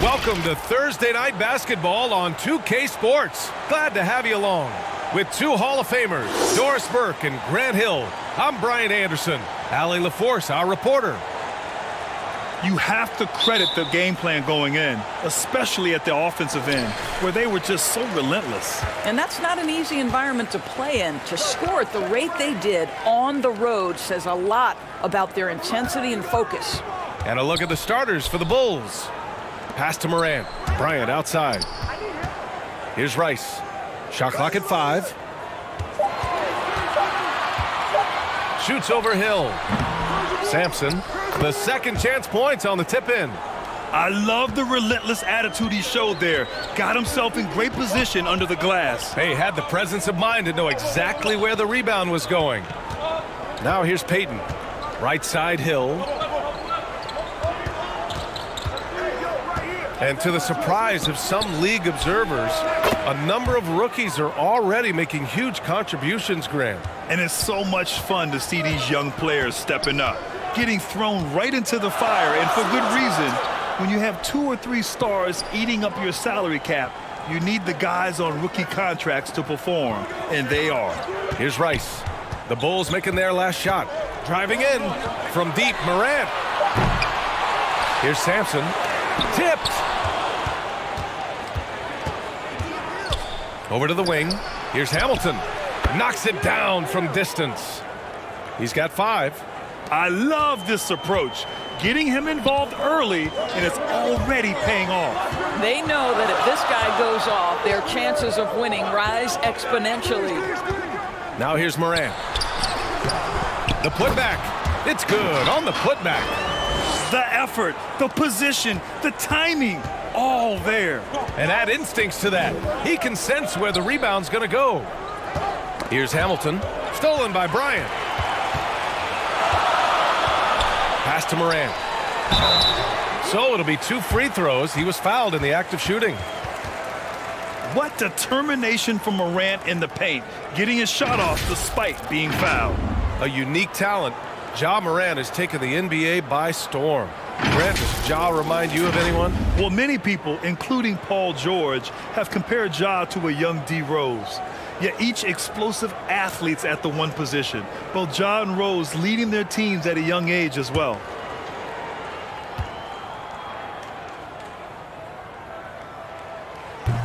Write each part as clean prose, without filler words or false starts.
Welcome to Thursday Night Basketball on 2K Sports. Glad to have you along. With two Hall of Famers, Doris Burke and Grant Hill, I'm Brian Anderson. Allie LaForce, our reporter. You have to credit the game plan going in, especially at the offensive end, where they were just so relentless. And that's not an easy environment to play in. To score at the rate they did on the road says a lot about their intensity and focus. And a look at the starters for the Bulls. Pass to Morant. Bryant outside. Here's Rice. Shot clock at 5. Shoots over Hill. Sampson. The second chance points on the tip-in. I love the relentless attitude he showed there. Got himself in great position under the glass. He had the presence of mind to know exactly where the rebound was going. Now here's Payton. Right side Hill. And to the surprise of some league observers, a number of rookies are already making huge contributions, Grant. And it's so much fun to see these young players stepping up, getting thrown right into the fire, and for good reason. When you have 2 or 3 stars eating up your salary cap, you need the guys on rookie contracts to perform, and they are. Here's Rice. The Bulls making their last shot. Driving in from deep, Morant. Here's Sampson. Tipped. Over to the wing. Here's Hamilton. Knocks it down from distance. He's got 5. I love this approach. Getting him involved early, and it's already paying off. They know that if this guy goes off, their chances of winning rise exponentially. Now here's Morant. The putback. It's good on the putback. The effort, the position, the timing, all there. And add instincts to that. He can sense where the rebound's going to go. Here's Hamilton. Stolen by Bryant. Pass to Morant. So it'll be 2 free throws. He was fouled in the act of shooting. What determination from Morant in the paint, getting his shot off despite being fouled. A unique talent. Ja Morant has taken the NBA by storm. Grant, does Ja remind you of anyone? Well, many people, including Paul George, have compared Ja to a young D. Rose. Yet each explosive athletes at the one position. Both Ja and Rose leading their teams at a young age as well.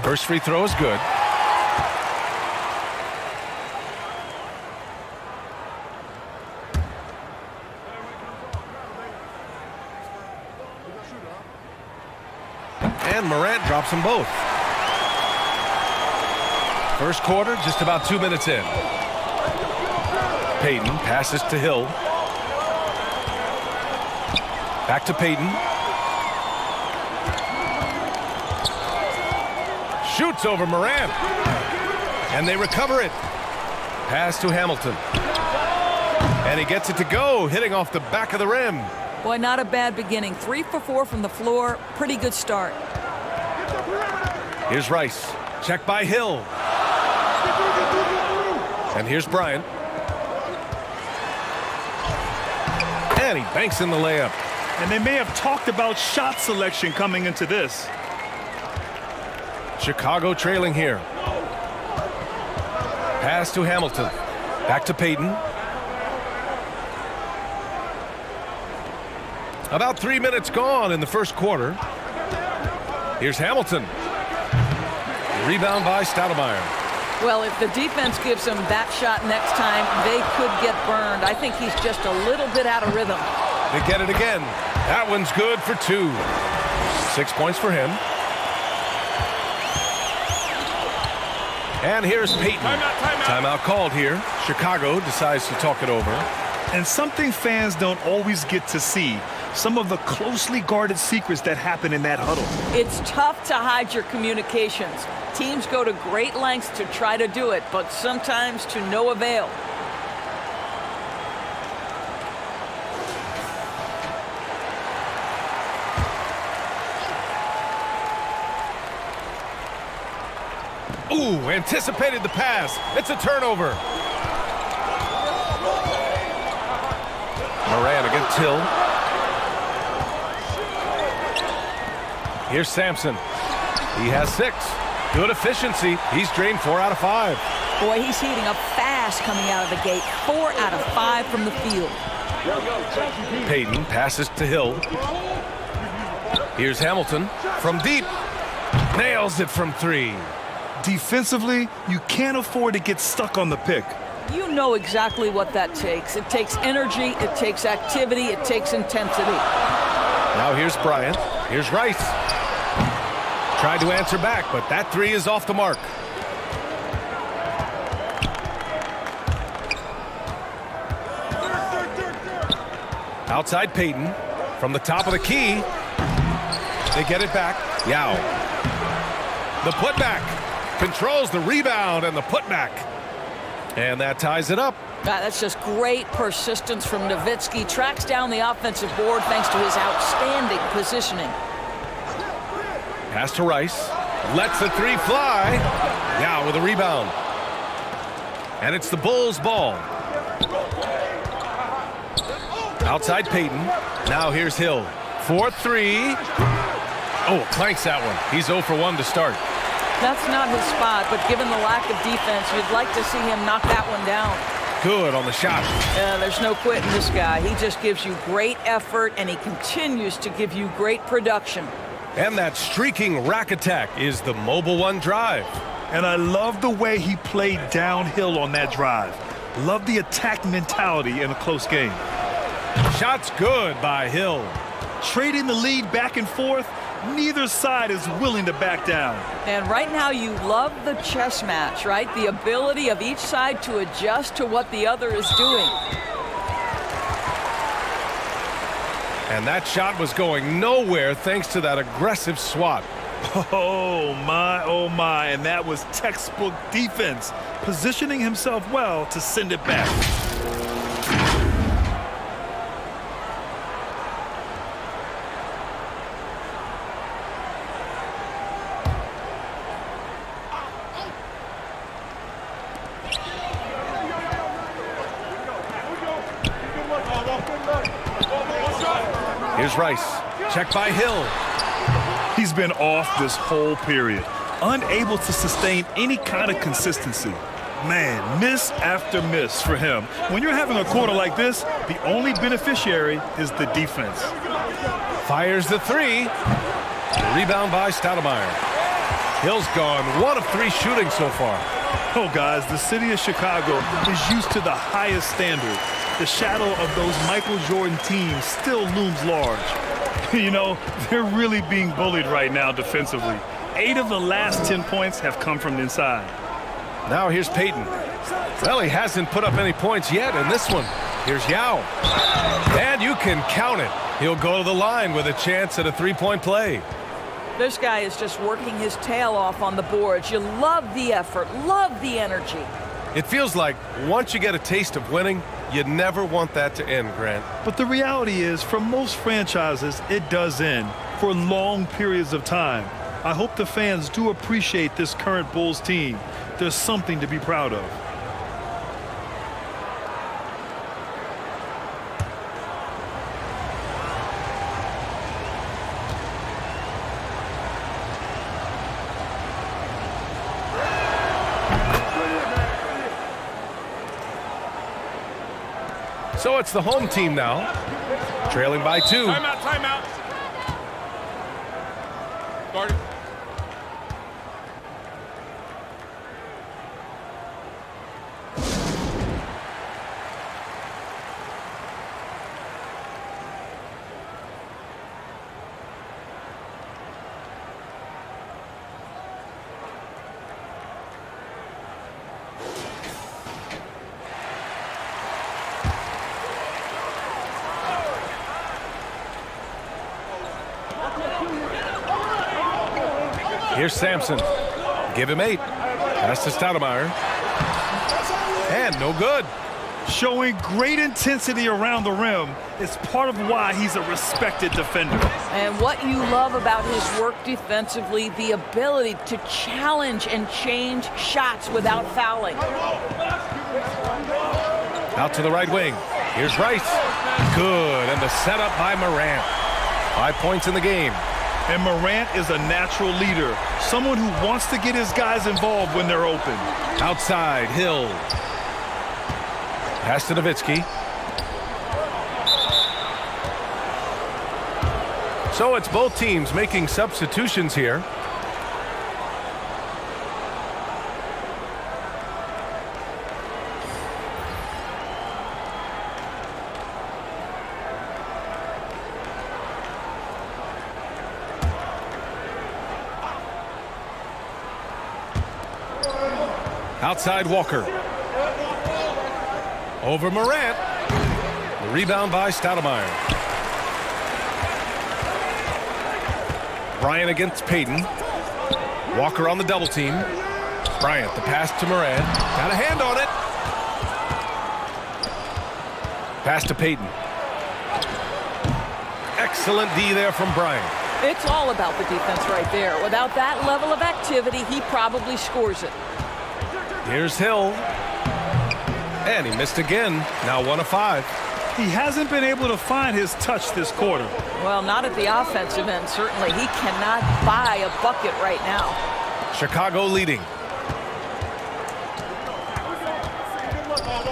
First free throw is good. And Morant drops them both. First quarter, just about 2 minutes in. Payton passes to Hill. Back to Payton. Shoots over Morant. And they recover it. Pass to Hamilton. And he gets it to go, hitting off the back of the rim. Boy, not a bad beginning. 3 for 4 from the floor. Pretty good start. Here's Rice. Check by Hill. And here's Bryant. And he banks in the layup. And they may have talked about shot selection coming into this. Chicago trailing here. Pass to Hamilton. Back to Payton. About 3 minutes gone in the first quarter. Here's Hamilton. Rebound by Stoudemire. Well, if the defense gives him that shot next time, they could get burned. I think he's just a little bit out of rhythm. They get it again. That one's good for 2. 6 points for him. And here's Payton. Timeout called here. Chicago decides to talk it over. And something fans don't always get to see. Some of the closely guarded secrets that happen in that huddle. It's tough to hide your communications. Teams go to great lengths to try to do it, but sometimes to no avail. Ooh, anticipated the pass. It's a turnover. Morant against Hill. Here's Sampson. He has 6. Good efficiency. He's drained 4 out of 5. Boy, he's heating up fast coming out of the gate. 4 out of 5 from the field. Payton passes to Hill. Here's Hamilton from deep. Nails it from 3. Defensively, you can't afford to get stuck on the pick. You know exactly what that takes. It takes energy, it takes activity, it takes intensity. Now here's Bryant. Here's Rice. Tried to answer back, but that 3 is off the mark. Outside Payton. From the top of the key. They get it back. Yao. The putback. Controls the rebound and the putback. And that ties it up. That's just great persistence from Nowitzki. Tracks down the offensive board thanks to his outstanding positioning. Pass to Rice. Lets the 3 fly. Yao with a rebound. And it's the Bulls' ball. Outside Payton. Now here's Hill. 4-3. Oh, clanks that one. He's 0 for 1 to start. That's not his spot, but given the lack of defense, you'd like to see him knock that one down. Good on the shot. There's no quitting this guy. He just gives you great effort, and he continues to give you great production. And that streaking rack attack is the Mobile One drive. And I love the way he played downhill on that drive. Love the attack mentality in a close game. Shot's good by Hill. Trading the lead back and forth, neither side is willing to back down. And right now you love the chess match, right? The ability of each side to adjust to what the other is doing. And that shot was going nowhere thanks to that aggressive swat. Oh my, and that was textbook defense, positioning himself well to send it back. Here's Rice. Check by Hill. He's been off this whole period, unable to sustain any kind of consistency. Man, miss after miss for him. When you're having a quarter like this, the only beneficiary is the defense. Fires the 3. The rebound by Stoudemire. Hill's gone 1 of 3 shooting so far. Oh, guys, the city of Chicago is used to the highest standard. The shadow of those Michael Jordan teams still looms large. You know, they're really being bullied right now defensively. 8 of the last 10 points have come from inside. Now here's Payton. Well, he hasn't put up any points yet in this one. Here's Yao. And you can count it. He'll go to the line with a chance at a 3-point play. This guy is just working his tail off on the boards. You love the effort, love the energy. It feels like once you get a taste of winning, you never want that to end, Grant. But the reality is, for most franchises, it does end for long periods of time. I hope the fans do appreciate this current Bulls team. There's something to be proud of. So it's the home team now, trailing by 2. Timeout. Guard. Here's Sampson. Give him 8. Pass to Stoudemire. And no good. Showing great intensity around the rim is part of why he's a respected defender. And what you love about his work defensively, the ability to challenge and change shots without fouling. Out to the right wing. Here's Rice. Good. And the setup by Morant. 5 points in the game. And Morant is a natural leader, someone who wants to get his guys involved when they're open. Outside, Hill. Pass to Nowitzki. So it's both teams making substitutions here. Outside Walker. Over Morant. The rebound by Stoudemire. Bryant against Payton. Walker on the double team. Bryant, the pass to Morant. Got a hand on it. Pass to Payton. Excellent D there from Bryant. It's all about the defense right there. Without that level of activity, he probably scores it. Here's Hill. And he missed again. Now 1 of 5. He hasn't been able to find his touch this quarter. Well, not at the offensive end, certainly. He cannot buy a bucket right now. Chicago leading.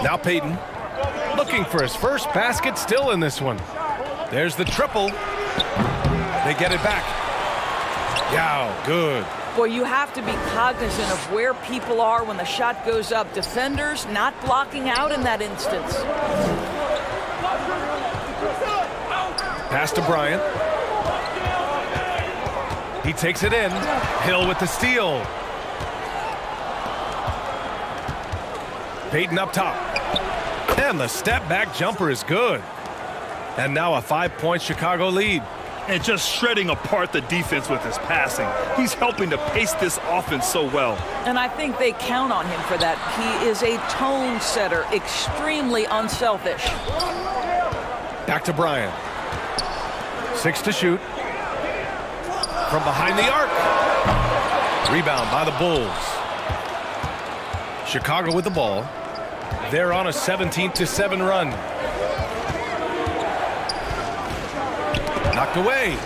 Now Payton. Looking for his first basket still in this one. There's the triple. They get it back. Yow, good. Boy, you have to be cognizant of where people are when the shot goes up. Defenders not blocking out in that instance. Pass to Bryant. He takes it in. Hill with the steal. Payton up top. And the step back jumper is good. And now a 5-point Chicago lead. And just shredding apart the defense with his passing. He's helping to pace this offense so well. And I think they count on him for that. He is a tone setter, extremely unselfish. Back to Bryant. 6 to shoot. From behind the arc. Rebound by the Bulls. Chicago with the ball. They're on a 17-7 run. Knocked away.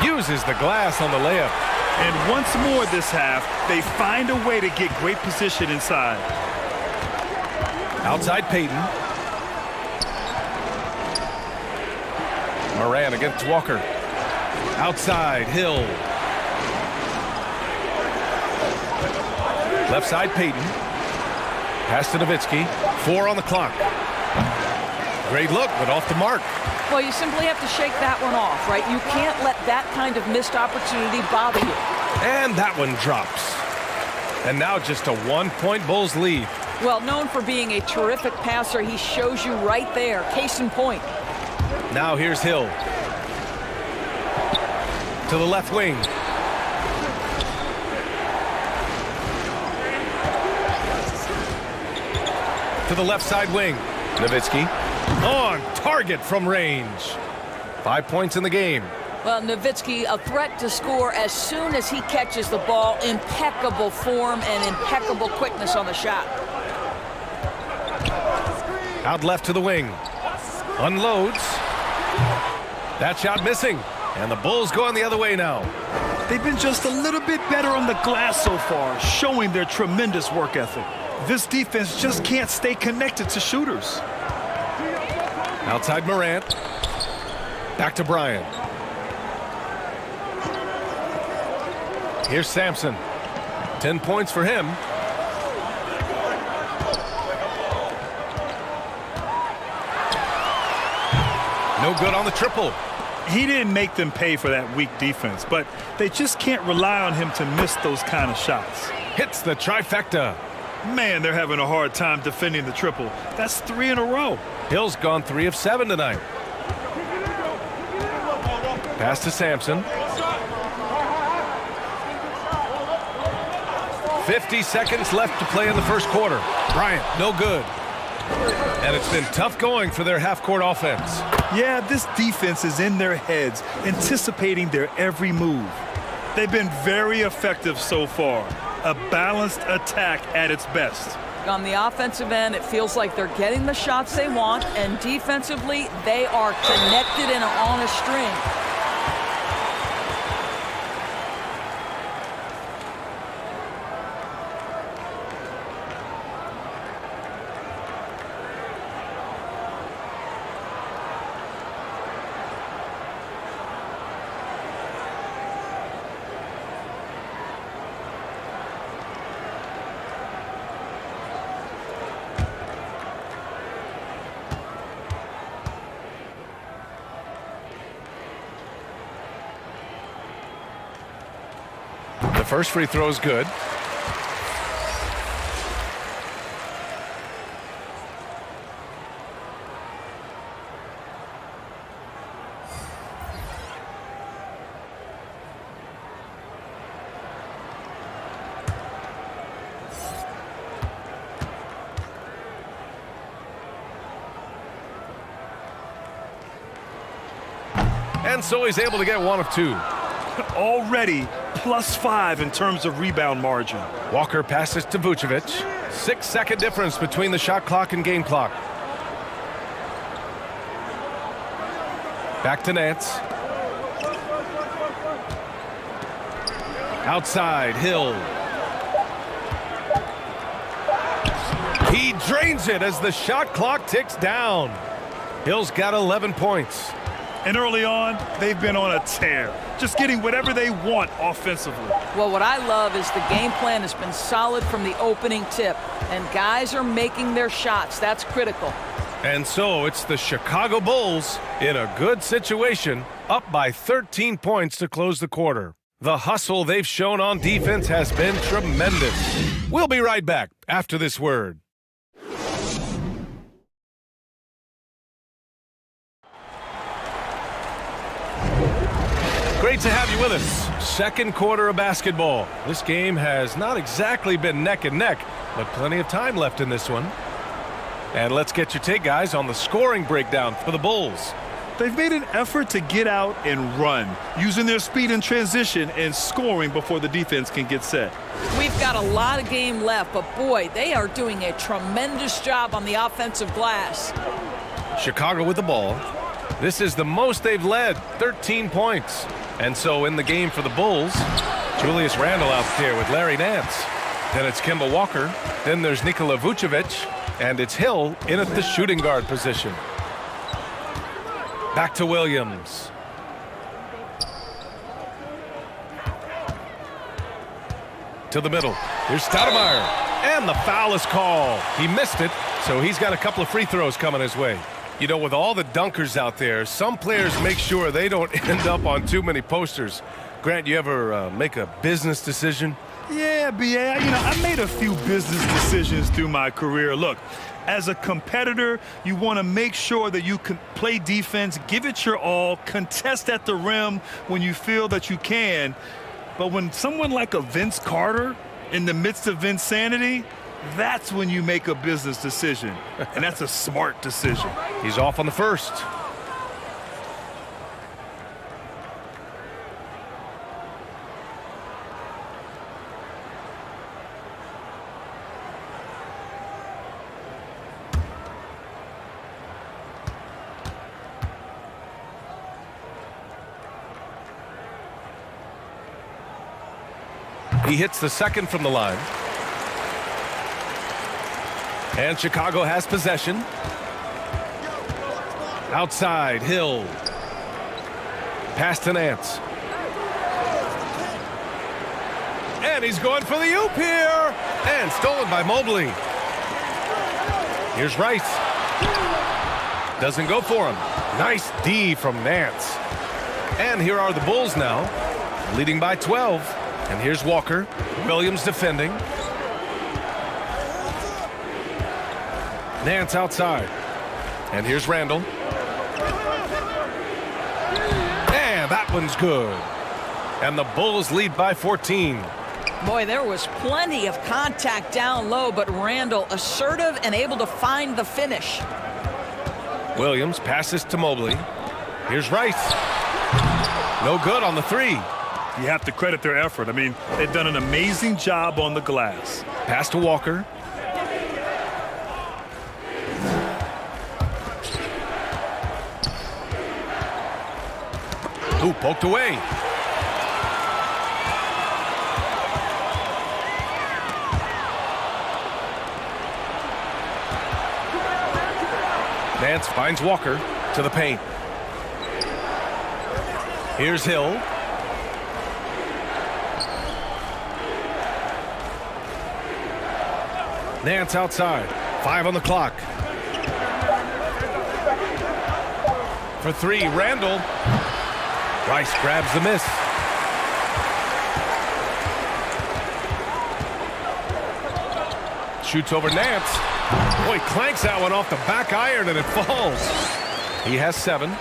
Uses the glass on the layup. And once more this half, they find a way to get great position inside. Outside Payton. Morant against Walker. Outside Hill. Left side Payton. Pass to Nowitzki. 4 on the clock. Great look, but off the mark. Well, you simply have to shake that one off, right? You can't let that kind of missed opportunity bother you. And that one drops. And now just a 1-point Bulls lead. Well, known for being a terrific passer, he shows you right there. Case in point. Now here's Hill. To the left wing. To the left side wing. Nowitzki on target from range. 5 points in the game. Well, Nowitzki, a threat to score as soon as he catches the ball. Impeccable form and impeccable quickness on the shot. Out left to the wing. Unloads. That shot missing. And the Bulls going the other way now. They've been just a little bit better on the glass so far, showing their tremendous work ethic. This defense just can't stay connected to shooters. Outside Morant. Back to Bryant. Here's Sampson. 10 points for him. No good on the triple. He didn't make them pay for that weak defense, but they just can't rely on him to miss those kind of shots. Hits the trifecta. Man, they're having a hard time defending the triple. That's 3 in a row. Hill's gone 3 of 7 tonight. Pass to Sampson. 50 seconds left to play in the first quarter. Bryant, no good. And it's been tough going for their half-court offense. Yeah, this defense is in their heads, anticipating their every move. They've been very effective so far. a balanced attack at its best. On the offensive end, it feels like they're getting the shots they want, and defensively, they are connected and on a string. The first free throw is good. And so he's able to get one of two. Already +5 in terms of rebound margin. Walker passes to Vucevic. 6-second difference between the shot clock and game clock. Back to Nance. Outside, Hill. He drains it as the shot clock ticks down. Hill's got 11 points. And early on, they've been on a tear, just getting whatever they want offensively. Well, what I love is the game plan has been solid from the opening tip, and guys are making their shots. That's critical. And so it's the Chicago Bulls in a good situation, up by 13 points to close the quarter. The hustle they've shown on defense has been tremendous. We'll be right back after this word. Great to have you with us. Second quarter of basketball. This game has not exactly been neck and neck, but plenty of time left in this one. And let's get your take, guys, on the scoring breakdown for the Bulls. They've made an effort to get out and run, using their speed in transition and scoring before the defense can get set. We've got a lot of game left, but boy, they are doing a tremendous job on the offensive glass. Chicago with the ball. This is the most they've led, 13 points. And so in the game for the Bulls, Julius Randle out there with Larry Nance. Then it's Kemba Walker. Then there's Nikola Vucevic. And it's Hill in at the shooting guard position. Back to Williams. To the middle. Here's Stoudemire. And the foul is called. He missed it, so he's got a couple of free throws coming his way. You know, with all the dunkers out there, some players make sure they don't end up on too many posters. Grant, you ever make a business decision? Yeah, B.A., I made a few business decisions through my career. Look, as a competitor, you want to make sure that you can play defense, give it your all, contest at the rim when you feel that you can. But when someone like a Vince Carter in the midst of insanity, that's when you make a business decision, and that's a smart decision. He's off on the first. He hits the second from the line. And Chicago has possession. Outside, Hill. Pass to Nance. And he's going for the oop here. And stolen by Mobley. Here's Rice. Doesn't go for him. Nice D from Nance. And here are the Bulls now, leading by 12. And here's Walker. Williams defending. Nance outside. And here's Randle. And that one's good. And the Bulls lead by 14. Boy, there was plenty of contact down low, but Randle assertive and able to find the finish. Williams passes to Mobley. Here's Rice. No good on the three. You have to credit their effort. I mean, they've done an amazing job on the glass. Pass to Walker. Ooh, poked away. Nance finds Walker to the paint. Here's Hill. Nance outside. 5 on the clock. For 3, Randall. Rice grabs the miss. Shoots over Nance. Boy, clanks that one off the back iron and it falls. He has 7.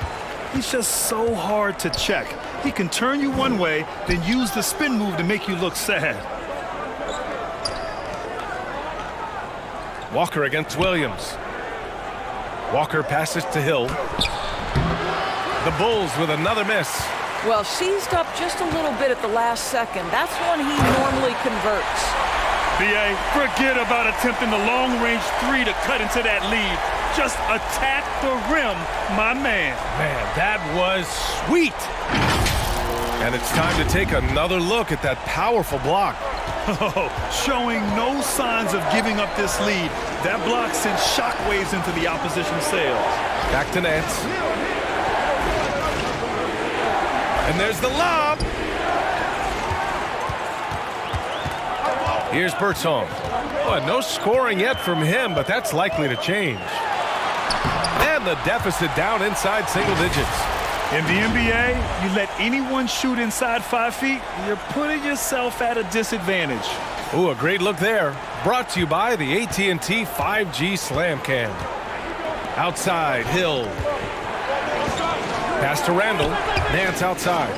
He's just so hard to check. He can turn you one way, then use the spin move to make you look sad. Walker against Williams. Walker passes to Hill. The Bulls with another miss. Well, seized up just a little bit at the last second. That's when he normally converts. B.A., forget about attempting the long-range 3 to cut into that lead. Just attack the rim, my man. Man, that was sweet. And it's time to take another look at that powerful block. Showing no signs of giving up this lead. That block sent shockwaves into the opposition's sails. Back to Nance. And there's the lob. Here's Birdsong. Oh, no scoring yet from him, but that's likely to change. And the deficit down inside single digits. In the NBA, you let anyone shoot inside 5 feet, you're putting yourself at a disadvantage. Ooh, a great look there. Brought to you by the AT&T 5G Slam Cam. Outside, Hill. Pass to Randall. Nance outside.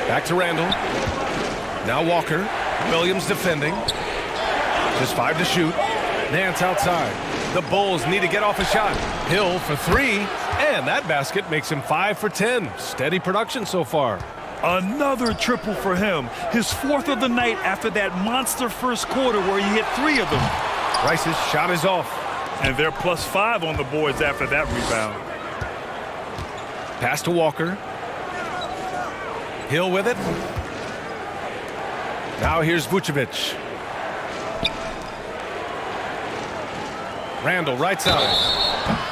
Back to Randall. Now Walker. Williams defending. Just 5 to shoot. Nance outside. The Bulls need to get off a shot. Hill for 3. And that basket makes him 5 for 10. Steady production so far. Another triple for him. His 4th of the night after that monster first quarter where he hit 3 of them. Rice's shot is off. And they're +5 on the boards after that rebound. Pass to Walker. Hill with it. Now here's Vucevic. Randall right side.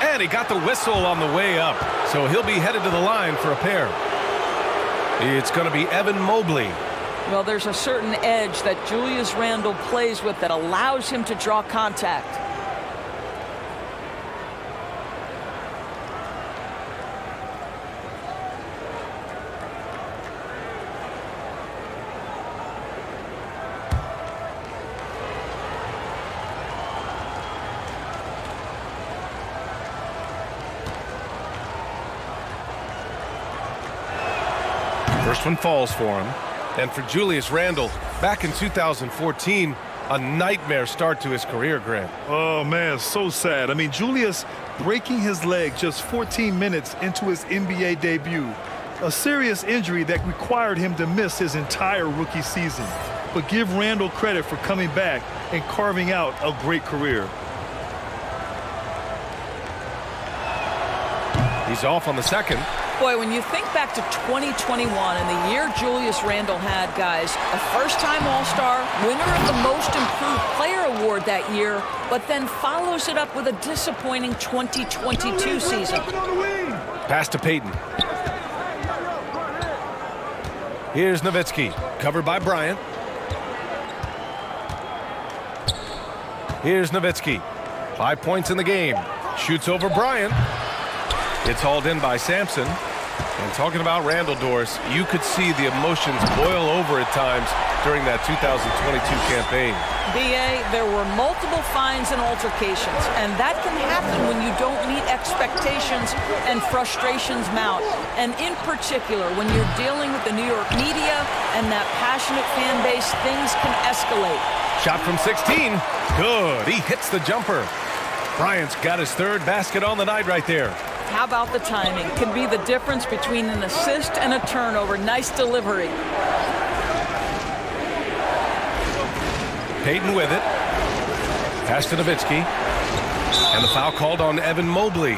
And he got the whistle on the way up. So he'll be headed to the line for a pair. It's going to be Evan Mobley. Well, there's a certain edge that Julius Randle plays with that allows him to draw contact. First one falls for him. And for Julius Randle, back in 2014, a nightmare start to his career, Grant. Oh, man, so sad. I mean, Julius breaking his leg just 14 minutes into his NBA debut. A serious injury that required him to miss his entire rookie season. But give Randle credit for coming back and carving out a great career. He's off on the second. Boy, when you think back to 2021 and the year Julius Randle had, guys, a first-time All-Star, winner of the Most Improved Player Award that year, but then follows it up with a disappointing 2022 season. Pass to Payton. Here's Nowitzki, covered by Bryant. Here's Nowitzki. 5 points in the game. Shoots over Bryant. It's hauled in by Sampson. And talking about Randall, Doris, you could see the emotions boil over at times during that 2022 campaign. B.A., there were multiple fines and altercations, and that can happen when you don't meet expectations and frustrations mount. And in particular, when you're dealing with the New York media and that passionate fan base, things can escalate. Shot from 16. Good. He hits the jumper. Bryant's got his 3rd basket on the night right there. How about the timing? Can be the difference between an assist and a turnover. Nice delivery. Peyton with it. Pass to Nowitzki. And the foul called on Evan Mobley.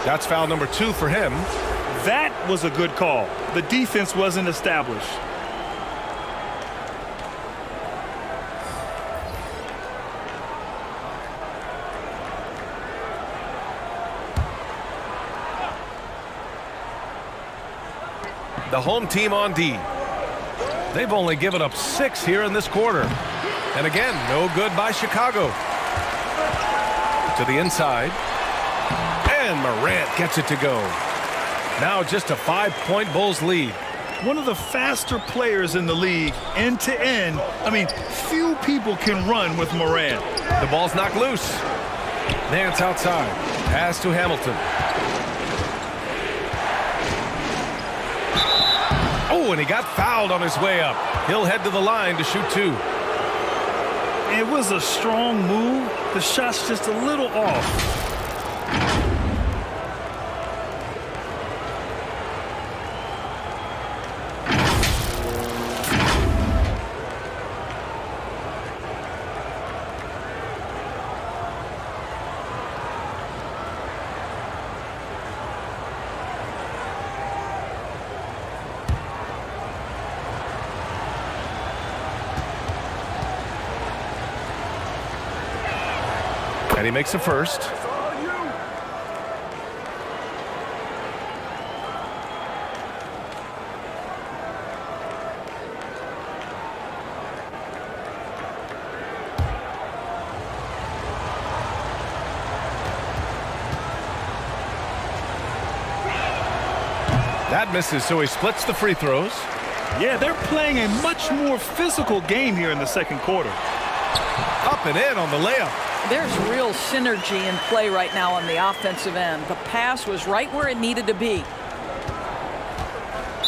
That's foul number 2 for him. That was a good call. The defense wasn't established. The home team on D. They've only given up 6 here in this quarter. And again, no good by Chicago. To the inside. And Morant gets it to go. Now just a 5-point Bulls lead. One of the faster players in the league, end to end. I mean, few people can run with Morant. The ball's knocked loose. Nance outside. Pass to Hamilton. Oh, and he got fouled on his way up. He'll head to the line to shoot 2. It was a strong move. The shot's just a little off. And he makes a first. That misses, so he splits the free throws. Yeah, they're playing a much more physical game here in the second quarter. Up and in on the layup. There's real synergy in play right now on the offensive end. The pass was right where it needed to be.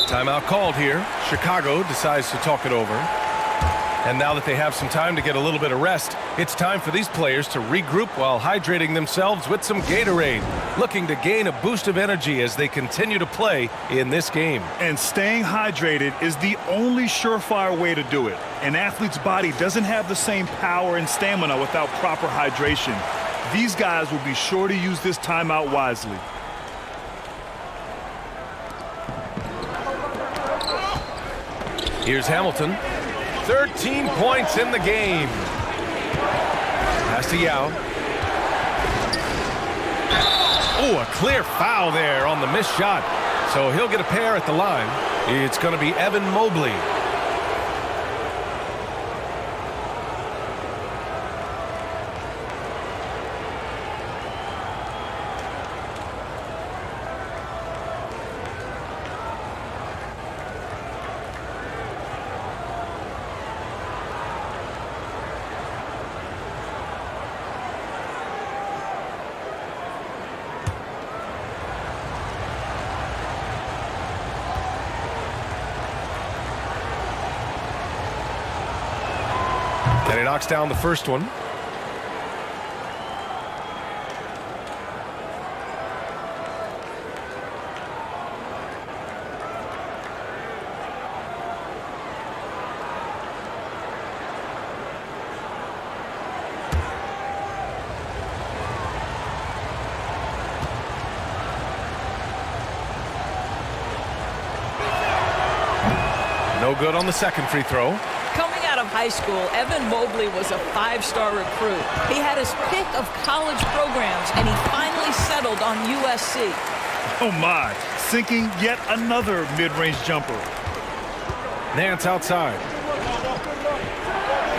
Timeout called here. Chicago decides to talk it over. And now that they have some time to get a little bit of rest, it's time for these players to regroup while hydrating themselves with some Gatorade, looking to gain a boost of energy as they continue to play in this game. And staying hydrated is the only surefire way to do it. An athlete's body doesn't have the same power and stamina without proper hydration. These guys will be sure to use this timeout wisely. Here's Hamilton. 13 points in the game. Pass to Yao. Oh, a clear foul there on the missed shot. So he'll get a pair at the line. It's going to be Evan Mobley. And he knocks down the first one. No good on the second free throw. Coming out of high school, Evan Mobley was a 5-star recruit. He had his pick of college programs, and he finally settled on USC. Oh my, sinking yet another mid-range jumper. Nance outside.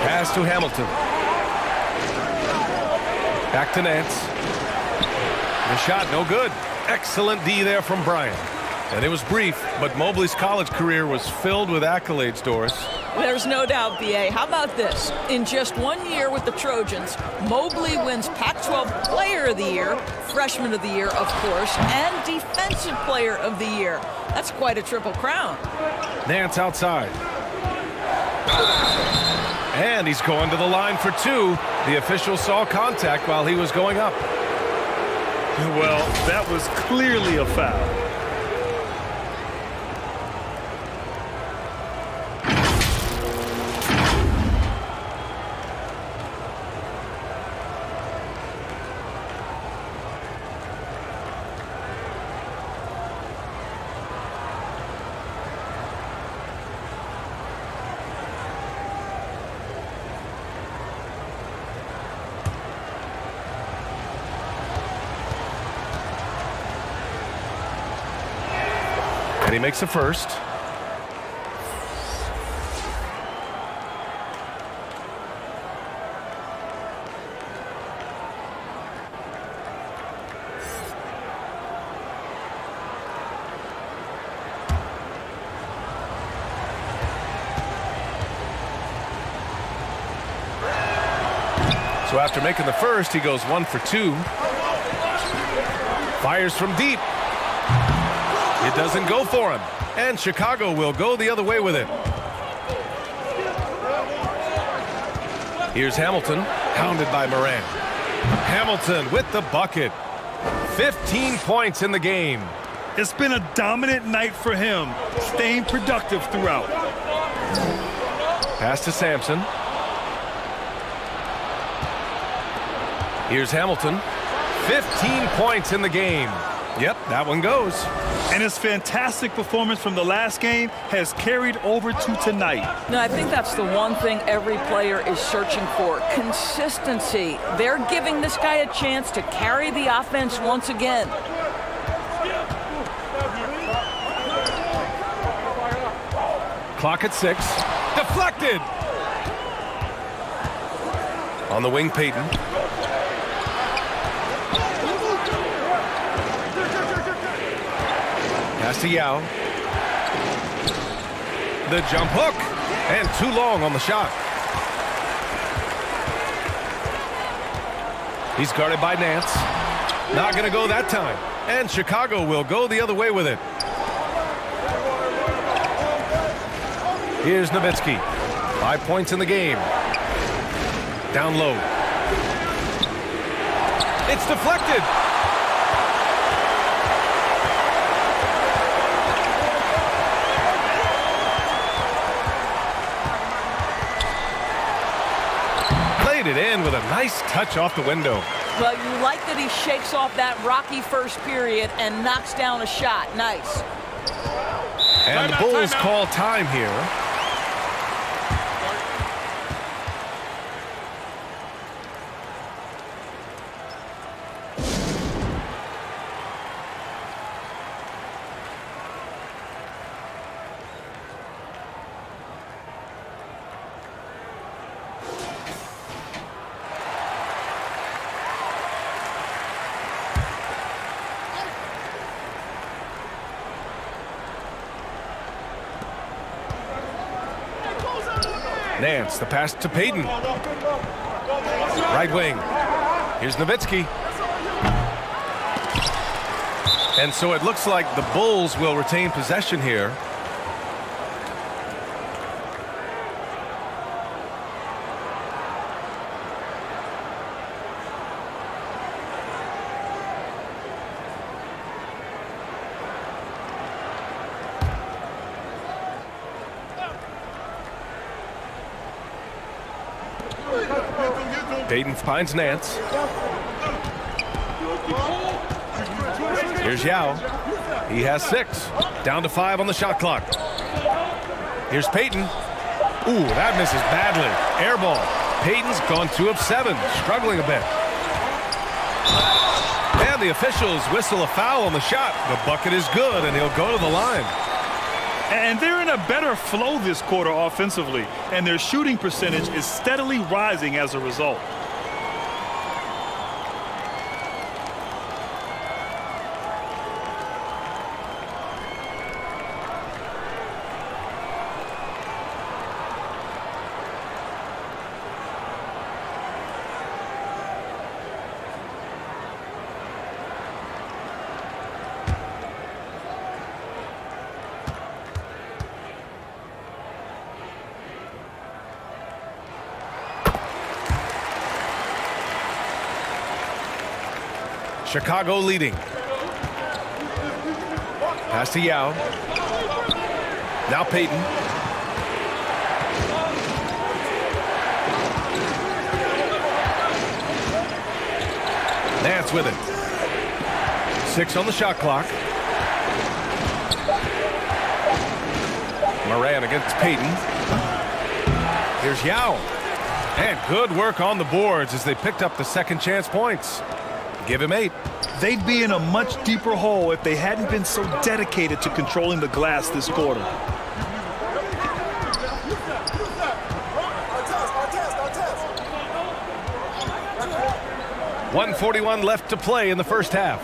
Pass to Hamilton. Back to Nance. The shot no good. Excellent D there from Bryant. And it was brief, but Mobley's college career was filled with accolades, Doris. There's no doubt, B.A. How about this? In just 1 year with the Trojans, Mobley wins Pac-12 Player of the Year, Freshman of the Year, of course, and Defensive Player of the Year. That's quite a triple crown. Nance outside. And he's going to the line for 2. The official saw contact while he was going up. Well, that was clearly a foul. And he makes the first. So after making the first, he goes 1 for 2. Fires from deep. It doesn't go for him, and Chicago will go the other way with it. Here's Hamilton, hounded by Morant. Hamilton with the bucket. 15 points in the game. It's been a dominant night for him, staying productive throughout. Pass to Sampson. Here's Hamilton. 15 points in the game. Yep, that one goes. And his fantastic performance from the last game has carried over to tonight. No, I think that's the one thing every player is searching for. Consistency. They're giving this guy a chance to carry the offense once again. Clock at 6. Deflected. On the wing, Payton. Pass to Yao. The jump hook. And too long on the shot. He's guarded by Nance. Not going to go that time. And Chicago will go the other way with it. Here's Nowitzki. 5 points in the game. Down low. It's deflected. It in with a nice touch off the window. Well, you like that he shakes off that rocky first period and knocks down a shot. Nice. And the Bulls call time here. Nance, the pass to Payton. Right wing. Here's Nowitzki. And so it looks like the Bulls will retain possession here. Payton finds Nance. Here's Yao. He has 6. Down to 5 on the shot clock. Here's Payton. Ooh, that misses badly. Air ball. Payton's gone 2 of 7, struggling a bit. And the officials whistle a foul on the shot. The bucket is good, and he'll go to the line. And they're in a better flow this quarter offensively, and their shooting percentage is steadily rising as a result. Chicago leading. Pass to Yao. Now Peyton. Nance with it. 6 on the shot clock. Moran against Peyton. Here's Yao. And good work on the boards as they picked up the second chance points. Give him 8. They'd be in a much deeper hole if they hadn't been so dedicated to controlling the glass this quarter. 1:41 left to play in the first half.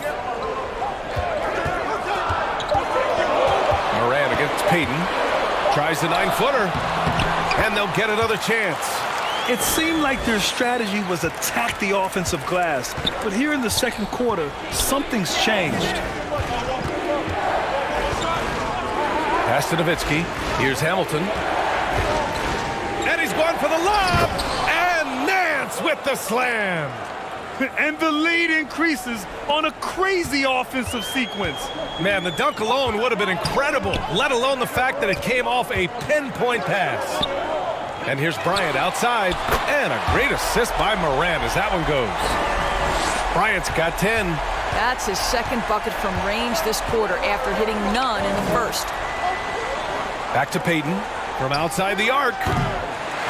Moran against Peyton. Tries the 9-footer. And they'll get another chance. It seemed like their strategy was attack the offensive glass, but here in the second quarter, something's changed. Pass to Nowitzki. Here's Hamilton. And he's going for the lob. And Nance with the slam. And the lead increases on a crazy offensive sequence. Man, the dunk alone would have been incredible, let alone the fact that it came off a pinpoint pass. And here's Bryant outside, and a great assist by Moran as that one goes. Bryant's got 10. That's his second bucket from range this quarter after hitting none in the first. Back to Peyton from outside the arc.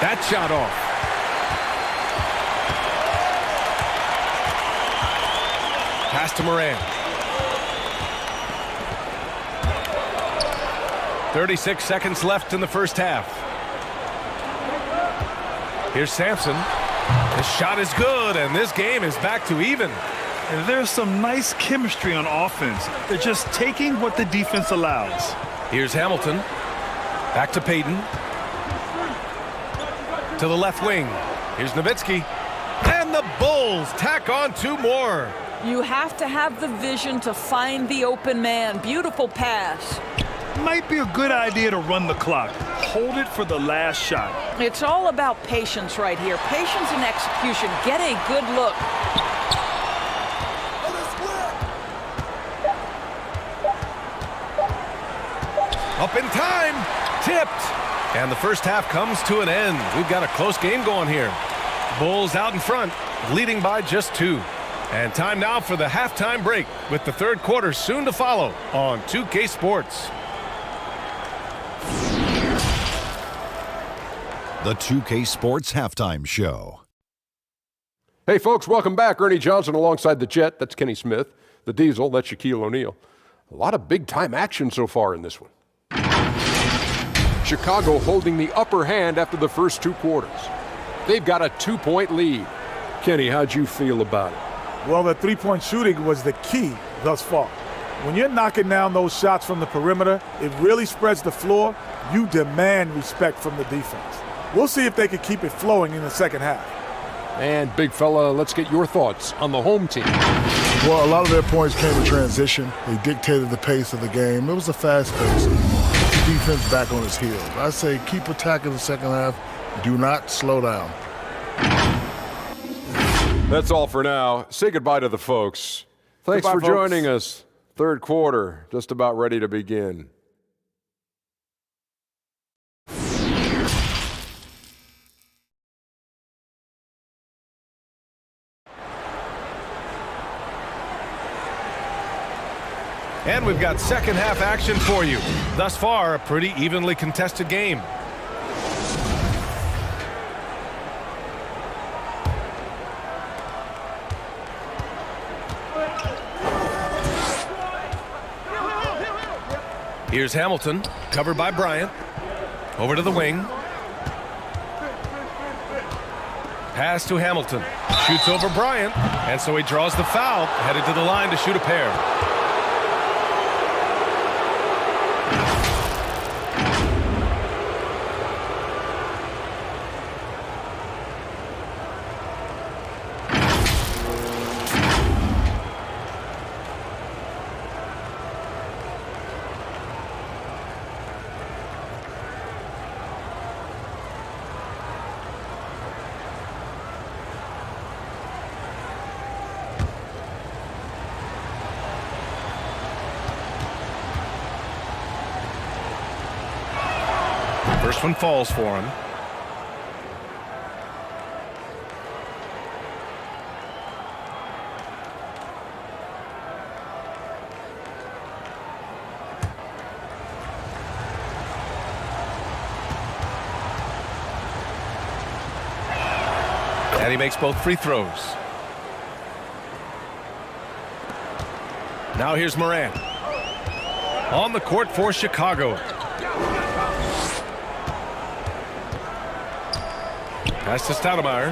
That shot off. Pass to Moran. 36 seconds left in the first half. Here's Sampson. His shot is good, and this game is back to even. And there's some nice chemistry on offense. They're just taking what the defense allows. Here's Hamilton. Back to Peyton. To the left wing. Here's Nowitzki. And the Bulls tack on 2 more. You have to have the vision to find the open man. Beautiful pass. Might be a good idea to run the clock. Hold it for the last shot. It's all about patience right here. Patience and execution. Get a good look. Up in time. Tipped. And the first half comes to an end. We've got a close game going here. Bulls out in front, leading by just 2. And time now for the halftime break, with the third quarter soon to follow on 2K Sports. The 2K Sports Halftime Show. Hey, folks, welcome back. Ernie Johnson alongside the Jet. That's Kenny Smith. The Diesel, that's Shaquille O'Neal. A lot of big-time action so far in this one. Chicago holding the upper hand after the first 2 quarters. They've got a 2-point lead. Kenny, how'd you feel about it? Well, the three-point shooting was the key thus far. When you're knocking down those shots from the perimeter, it really spreads the floor. You demand respect from the defense. We'll see if they can keep it flowing in the second half. And, big fella, let's get your thoughts on the home team. Well, a lot of their points came in transition. They dictated the pace of the game. It was a fast pace. Defense back on its heels. I say keep attacking the second half. Do not slow down. That's all for now. Say goodbye to the folks. Thanks Goodbye, for folks. joining us. Third quarter, just about ready to begin. And we've got second half action for you. Thus far, a pretty evenly contested game. Here's Hamilton, covered by Bryant. Over to the wing. Pass to Hamilton. Shoots over Bryant, and so he draws the foul, headed to the line to shoot a pair. First one falls for him. And he makes both free throws. Now here's Morant. On the court for Chicago. Pass to Stoudemire.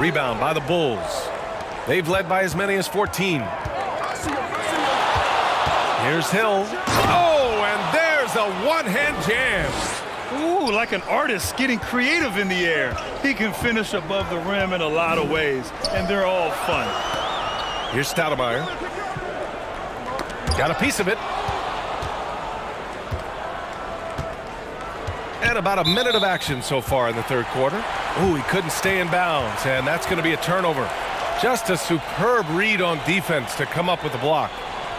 Rebound by the Bulls. They've led by as many as 14. Here's Hill. Oh, and there's a one-hand jam. Ooh, like an artist getting creative in the air. He can finish above the rim in a lot of ways, and they're all fun. Here's Stoudemire. Got a piece of it. And about a minute of action so far in the third quarter. Ooh, he couldn't stay in bounds, and that's going to be a turnover. Just a superb read on defense to come up with the block.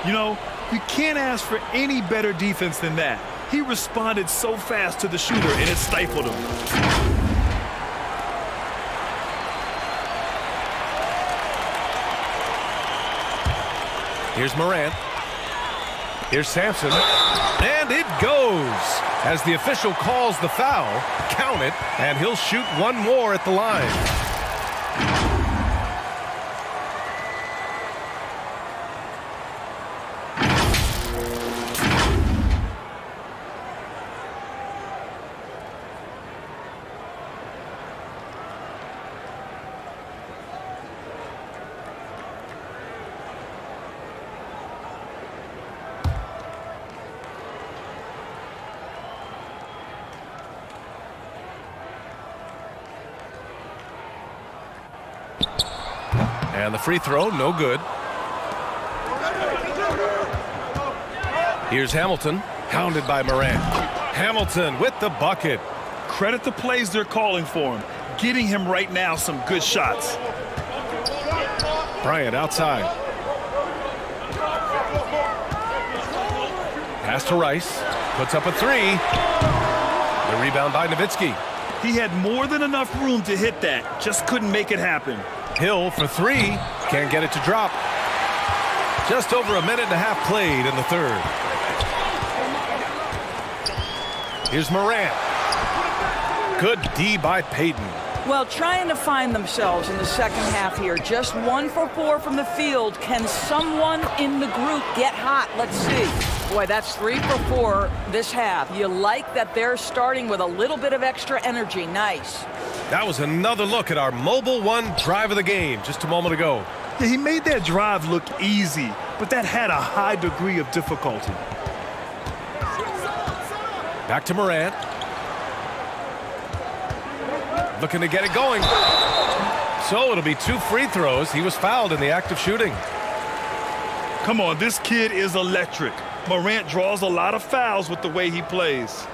You know, you can't ask for any better defense than that. He responded so fast to the shooter, and it stifled him. Here's Morant. Here's Sampson. And it goes. As the official calls the foul, count it, and he'll shoot one more at the line. And the free throw, no good. Here's Hamilton, hounded by Morant. Hamilton with the bucket. Credit the plays they're calling for him. Getting him right now some good shots. Bryant outside. Pass to Rice. Puts up a three. The rebound by Nowitzki. He had more than enough room to hit that. Just couldn't make it happen. Hill for three. Can't get it to drop. Just over a minute and a half played in the third. Here's Morant. Good D by Payton. Well, trying to find themselves in the second half here. Just 1 for 4 from the field. Can someone in the group get hot? Let's see. Boy, that's 3 for 4 this half. You like that they're starting with a little bit of extra energy. Nice. That was another look at our Mobile One drive of the game just a moment ago. Yeah, he made that drive look easy, but that had a high degree of difficulty. Back to Morant. Looking to get it going. So it'll be 2 free throws. He was fouled in the act of shooting. Come on, this kid is electric. Morant draws a lot of fouls with the way he plays.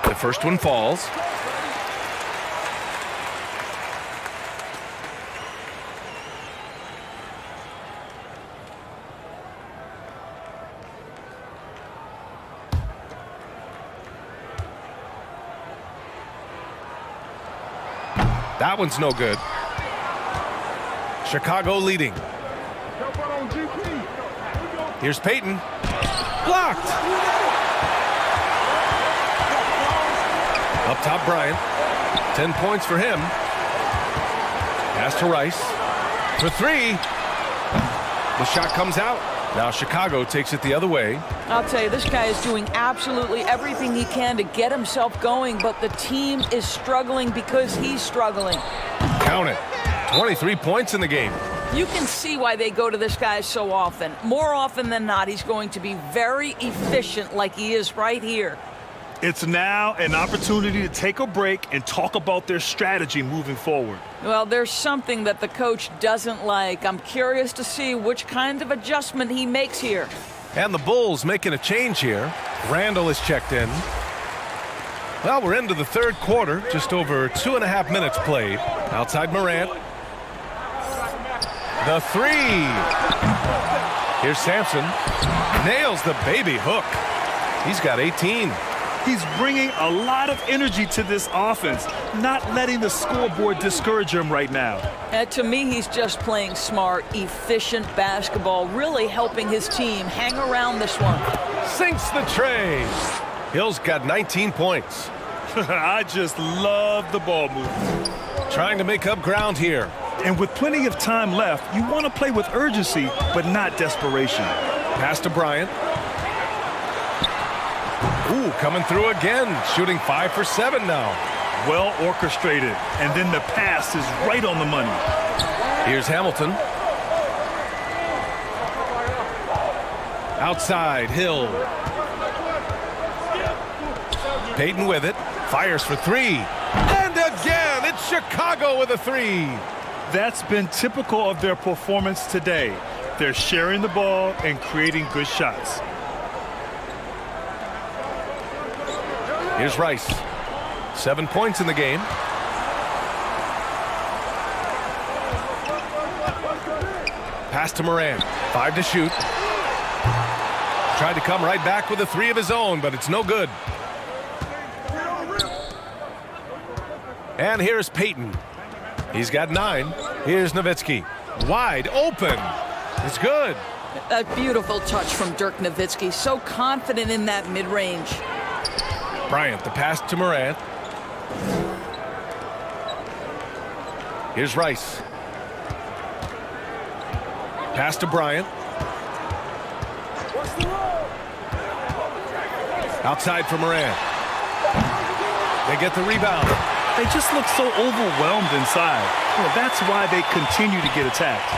The first one falls. That one's no good. Chicago leading. Here's Payton. Blocked. Up top, Bryant. 10 points for him. Pass to Rice. For 3. The shot comes out. Now Chicago takes it the other way. I'll tell you, this guy is doing absolutely everything he can to get himself going, but the team is struggling because he's struggling. Count it. 23 points in the game. You can see why they go to this guy so often. More often than not, he's going to be very efficient like he is right here. It's now an opportunity to take a break and talk about their strategy moving forward. Well, there's something that the coach doesn't like. I'm curious to see which kind of adjustment he makes here. And the Bulls making a change here. Randall is checked in. Well, we're into the third quarter, just over 2.5 minutes played. Outside Morant. The three. Here's Sampson. Nails the baby hook. He's got 18. He's bringing a lot of energy to this offense, not letting the scoreboard discourage him right now. And to me, he's just playing smart, efficient basketball, really helping his team hang around this one. Sinks the tray. Hill's got 19 points. I just love the ball movement. Trying to make up ground here. And with plenty of time left, you want to play with urgency, but not desperation. Pass to Bryant. Ooh, coming through again. Shooting 5 for 7 now. Well orchestrated. And then the pass is right on the money. Here's Hamilton. Outside, Hill. Payton with it. Fires for 3. And again, it's Chicago with a 3. That's been typical of their performance today. They're sharing the ball and creating good shots. Here's Rice. 7 points in the game. Pass to Moran. 5 to shoot. Tried to come right back with a 3 of his own, but it's no good. And here's Payton. He's got 9. Here's Nowitzki. Wide open. It's good. A beautiful touch from Dirk Nowitzki. So confident in that mid-range. Bryant, the pass to Morant. Here's Rice. Pass to Bryant. Outside for Morant. They get the rebound. They just look so overwhelmed inside. Well, that's why they continue to get attacked.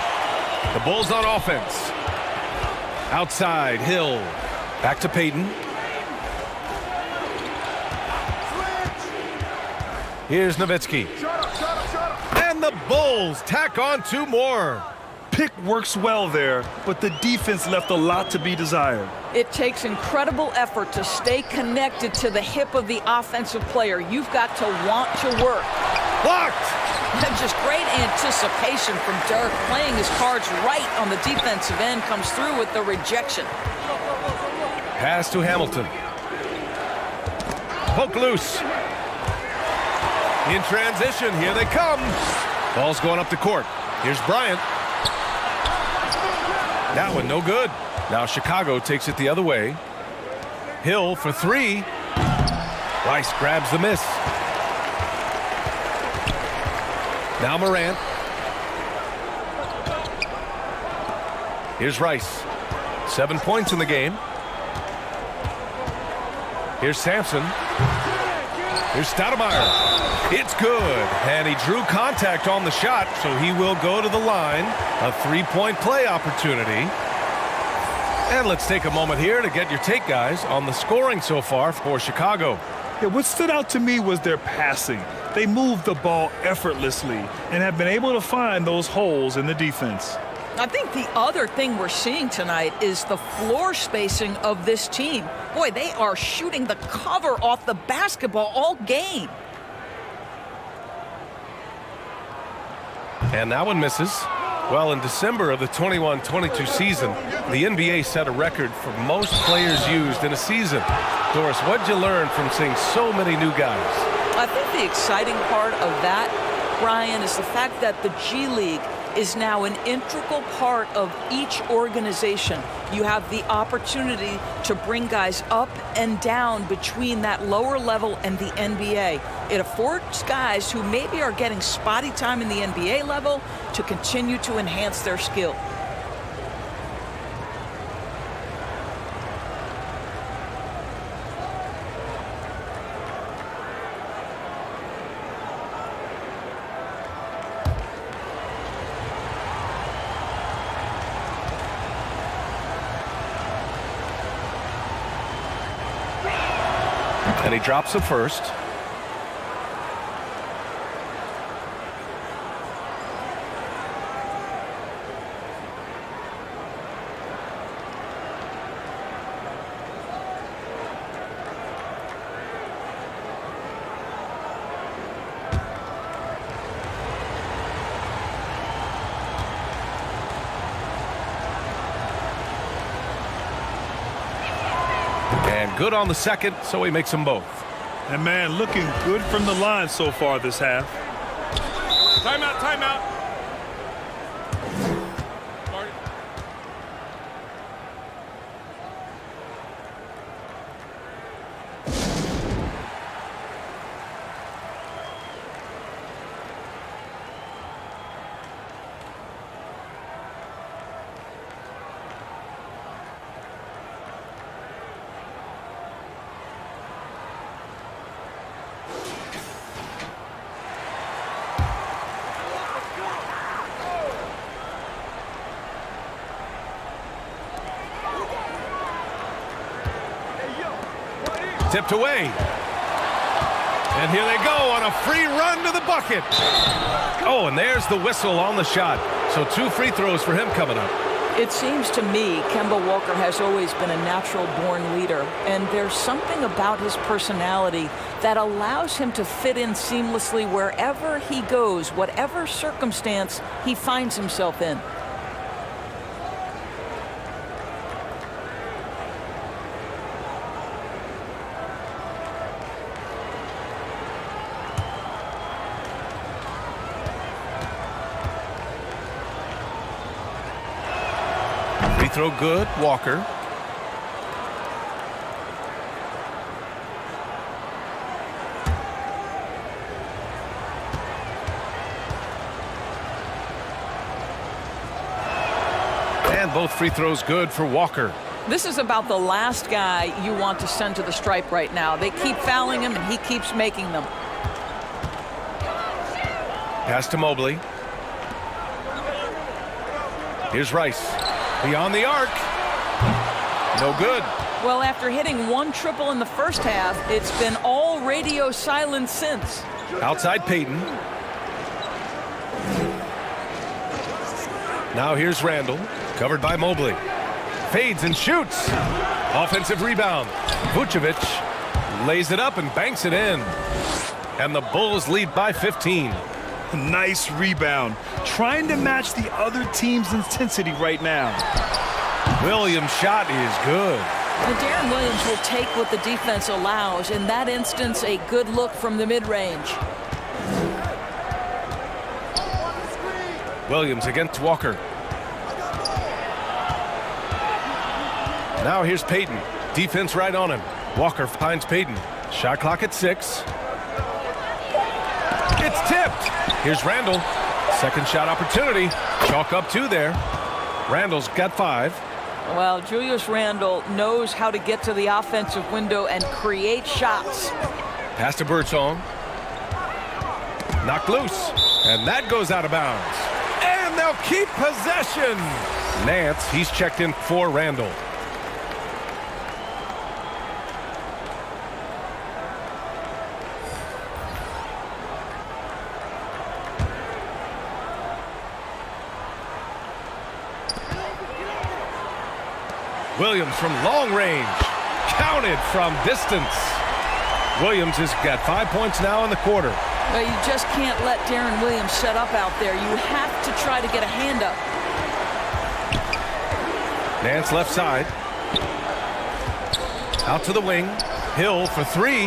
The Bulls on offense. Outside, Hill. Back to Payton. Here's Nowitzki. And the Bulls tack on 2 more. Pick works well there, but the defense left a lot to be desired. It takes incredible effort to stay connected to the hip of the offensive player. You've got to want to work. Blocked. And just great anticipation from Dirk, playing his cards right on the defensive end, comes through with the rejection. Pass to Hamilton. Poke loose. In transition, here they come. Ball's going up the court. Here's Bryant. That one no good. Now Chicago takes it the other way. Hill for 3. Rice grabs the miss. Now Morant. Here's Rice. 7 points in the game. Here's Sampson. Here's Stoudemire. It's good. And he drew contact on the shot, so he will go to the line. A 3-point play opportunity. And let's take a moment here to get your take, guys, on the scoring so far for Chicago. Yeah, what stood out to me was their passing. They moved the ball effortlessly and have been able to find those holes in the defense. I think the other thing we're seeing tonight is the floor spacing of this team. Boy, they are shooting the cover off the basketball all game. And that one misses. Well, in December of the 21-22 season, the NBA set a record for most players used in a season. Doris, what'd you learn from seeing so many new guys? I think the exciting part of that, Brian, is the fact that the G League is now an integral part of each organization. You have the opportunity to bring guys up and down between that lower level and the NBA. It affords guys who maybe are getting spotty time in the NBA level to continue to enhance their skill. And he drops the first. And good on the second, so he makes them both. And man, looking good from the line so far this half. Timeout, timeout. Tipped away. And here they go on a free run to the bucket. Oh, and there's the whistle on the shot. So 2 free throws for him coming up. It seems to me Kemba Walker has always been a natural-born leader, and there's something about his personality that allows him to fit in seamlessly wherever he goes, whatever circumstance he finds himself in. Free throw good, Walker. And both free throws good for Walker. This is about the last guy you want to send to the stripe right now. They keep fouling him, and he keeps making them. Pass to Mobley. Here's Rice. Beyond the arc. No good. Well, after hitting 1 triple in the first half, it's been all radio silence since. Outside Payton. Now here's Randall. Covered by Mobley. Fades and shoots. Offensive rebound. Vucevic lays it up and banks it in. And the Bulls lead by 15. Nice rebound. Trying to match the other team's intensity right now. Williams' shot is good. And Darren Williams will take what the defense allows. In that instance, a good look from the mid-range. Williams against Walker. Now here's Payton. Defense right on him. Walker finds Payton. Shot clock at 6. It's tipped. Here's Randall. Second shot opportunity. Chalk up 2 there. Randall's got 5. Well, Julius Randle knows how to get to the offensive window and create shots. Pass to Birdsong. Knocked loose. And that goes out of bounds. And they'll keep possession. Nance, he's checked in for Randall. Williams from long range. Counted from distance. Williams has got 5 points now in the quarter. Well, you just can't let Darren Williams set up out there. You have to try to get a hand up. Nance left side. Out to the wing. Hill for 3.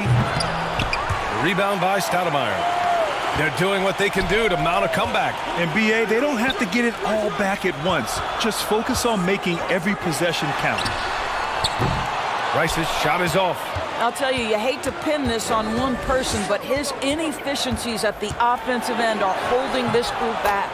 Rebound by Stoudemire. They're doing what they can do to mount a comeback. And BA, they don't have to get it all back at once. Just focus on making every possession count. Rice's shot is off. I'll tell you, you hate to pin this on one person, but his inefficiencies at the offensive end are holding this group back.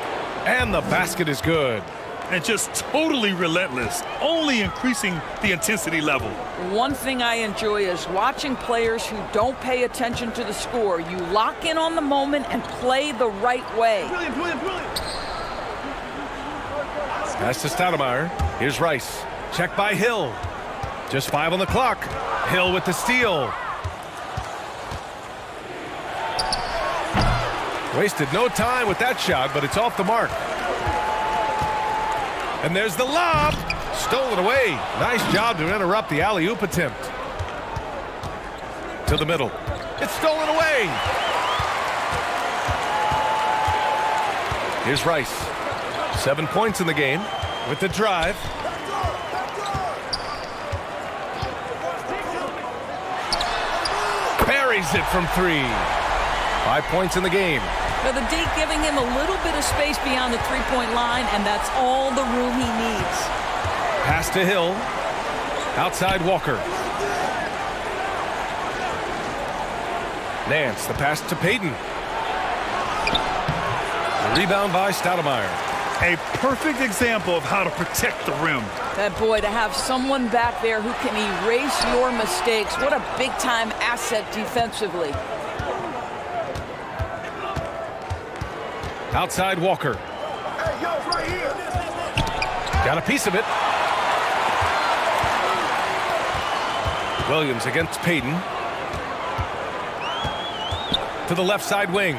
And the basket is good. And just totally relentless, only increasing the intensity level. One thing I enjoy is watching players who don't pay attention to the score. You lock in on the moment and play the right way. Pass to Stoudemire. Here's Rice. Check by Hill. Just 5 on the clock. Hill with the steal. Wasted no time with that shot, but it's off the mark. And there's the lob. Stolen away. Nice job to interrupt the alley-oop attempt. To the middle. It's stolen away. Here's Rice. 7 points in the game with the drive. buries it from 3. 5 points in the game. Now the D giving him a little bit of space beyond the three-point line, and that's all the room he needs. Pass to Hill. Outside Walker. Nance, the pass to Payton. The rebound by Stoudemire. A perfect example of how to protect the rim. That boy, to have someone back there who can erase your mistakes, what a big-time asset defensively. Outside Walker. Got a piece of it. Williams against Payton. To the left side wing.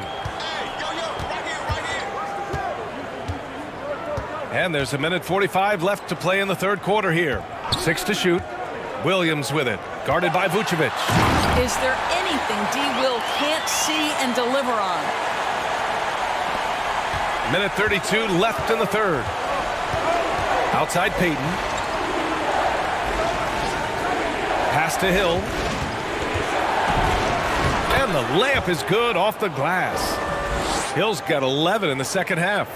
And there's 1:45 left to play in the third quarter here. 6 to shoot. Williams with it. Guarded by Vucevic. Is there anything D. Will can't see and deliver on? 1:32 left in the third. Outside Payton. Pass to Hill. And the layup is good off the glass. Hill's got 11 in the second half.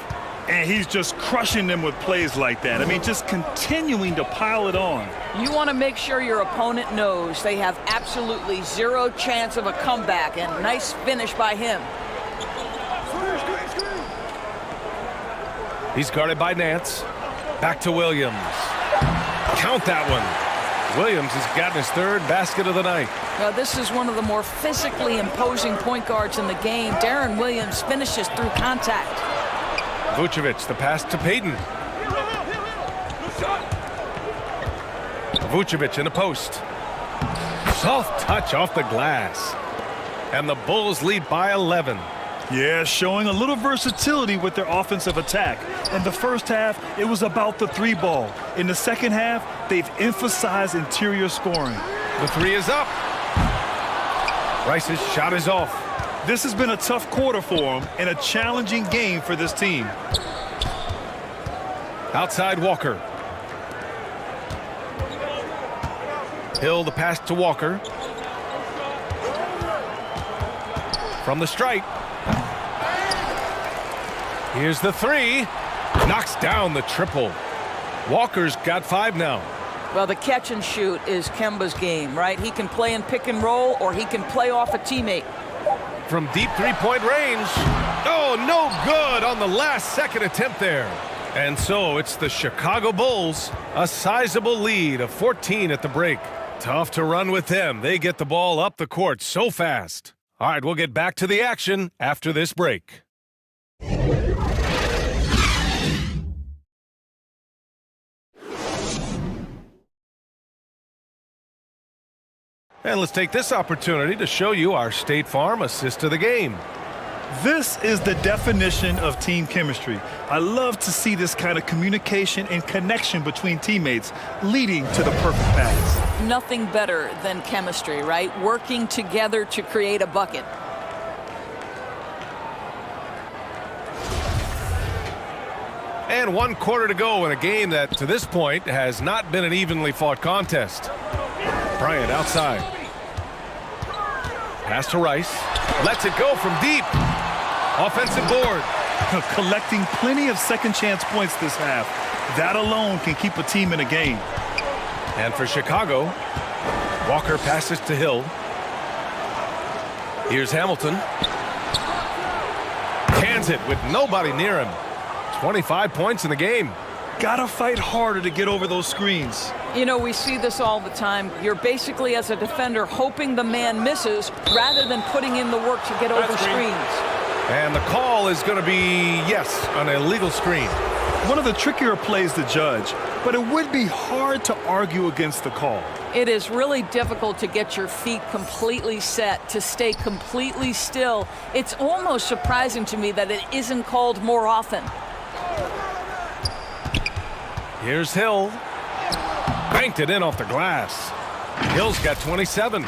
And he's just crushing them with plays like that. I mean, just continuing to pile it on. You want to make sure your opponent knows they have absolutely zero chance of a comeback, and nice finish by him. He's guarded by Nance. Back to Williams. Count that one. Williams has gotten his third basket of the night. Now, this is one of the more physically imposing point guards in the game. Deron Williams finishes through contact. Vucevic, the pass to Payton. Vucevic in the post. Soft touch off the glass. And the Bulls lead by 11. Yeah, showing a little versatility with their offensive attack. In the first half, it was about the 3 ball. In the second half, they've emphasized interior scoring. The 3 is up. Rice's shot is off. This has been a tough quarter for him and a challenging game for this team. Outside Walker. Hill, the pass to Walker. From the stripe. Here's the 3. Knocks down the triple. Walker's got 5 now. Well, the catch and shoot is Kemba's game, right? He can play in pick and roll, or he can play off a teammate. From deep three-point range. Oh, no good on the last second attempt there. And so it's the Chicago Bulls, a sizable lead of 14 at the break. Tough to run with them. They get the ball up the court so fast. All right, we'll get back to the action after this break. And let's take this opportunity to show you our State Farm assist of the game. This is the definition of team chemistry. I love to see this kind of communication and connection between teammates leading to the perfect pass. Nothing better than chemistry, right? Working together to create a bucket. And 1 quarter to go in a game that, to this point, has not been an evenly fought contest. Bryant outside. Pass to Rice. Lets it go from deep. Offensive board. Collecting plenty of second chance points this half. That alone can keep a team in a game. And for Chicago, Walker passes to Hill. Here's Hamilton. Cans it with nobody near him. 25 points in the game. Gotta fight harder to get over those screens. You know, we see this all the time. You're basically, as a defender, hoping the man misses rather than putting in the work to get over screens. And the call is going to be, yes, an illegal screen. One of the trickier plays to judge, but it would be hard to argue against the call. It is really difficult to get your feet completely set, to stay completely still. It's almost surprising to me that it isn't called more often. Here's Hill. Banked it in off the glass. Hill's got 27.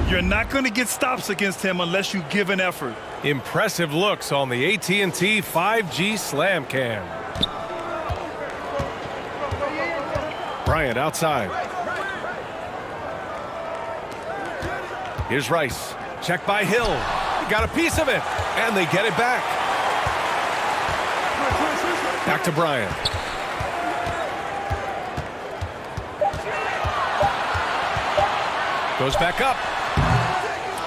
You're not going to get stops against him unless you give an effort. Impressive looks on the AT&T 5G Slam Cam. Bryant outside. Here's Rice. Check by Hill. He got a piece of it, and they get it back. Back to Bryant. Goes back up.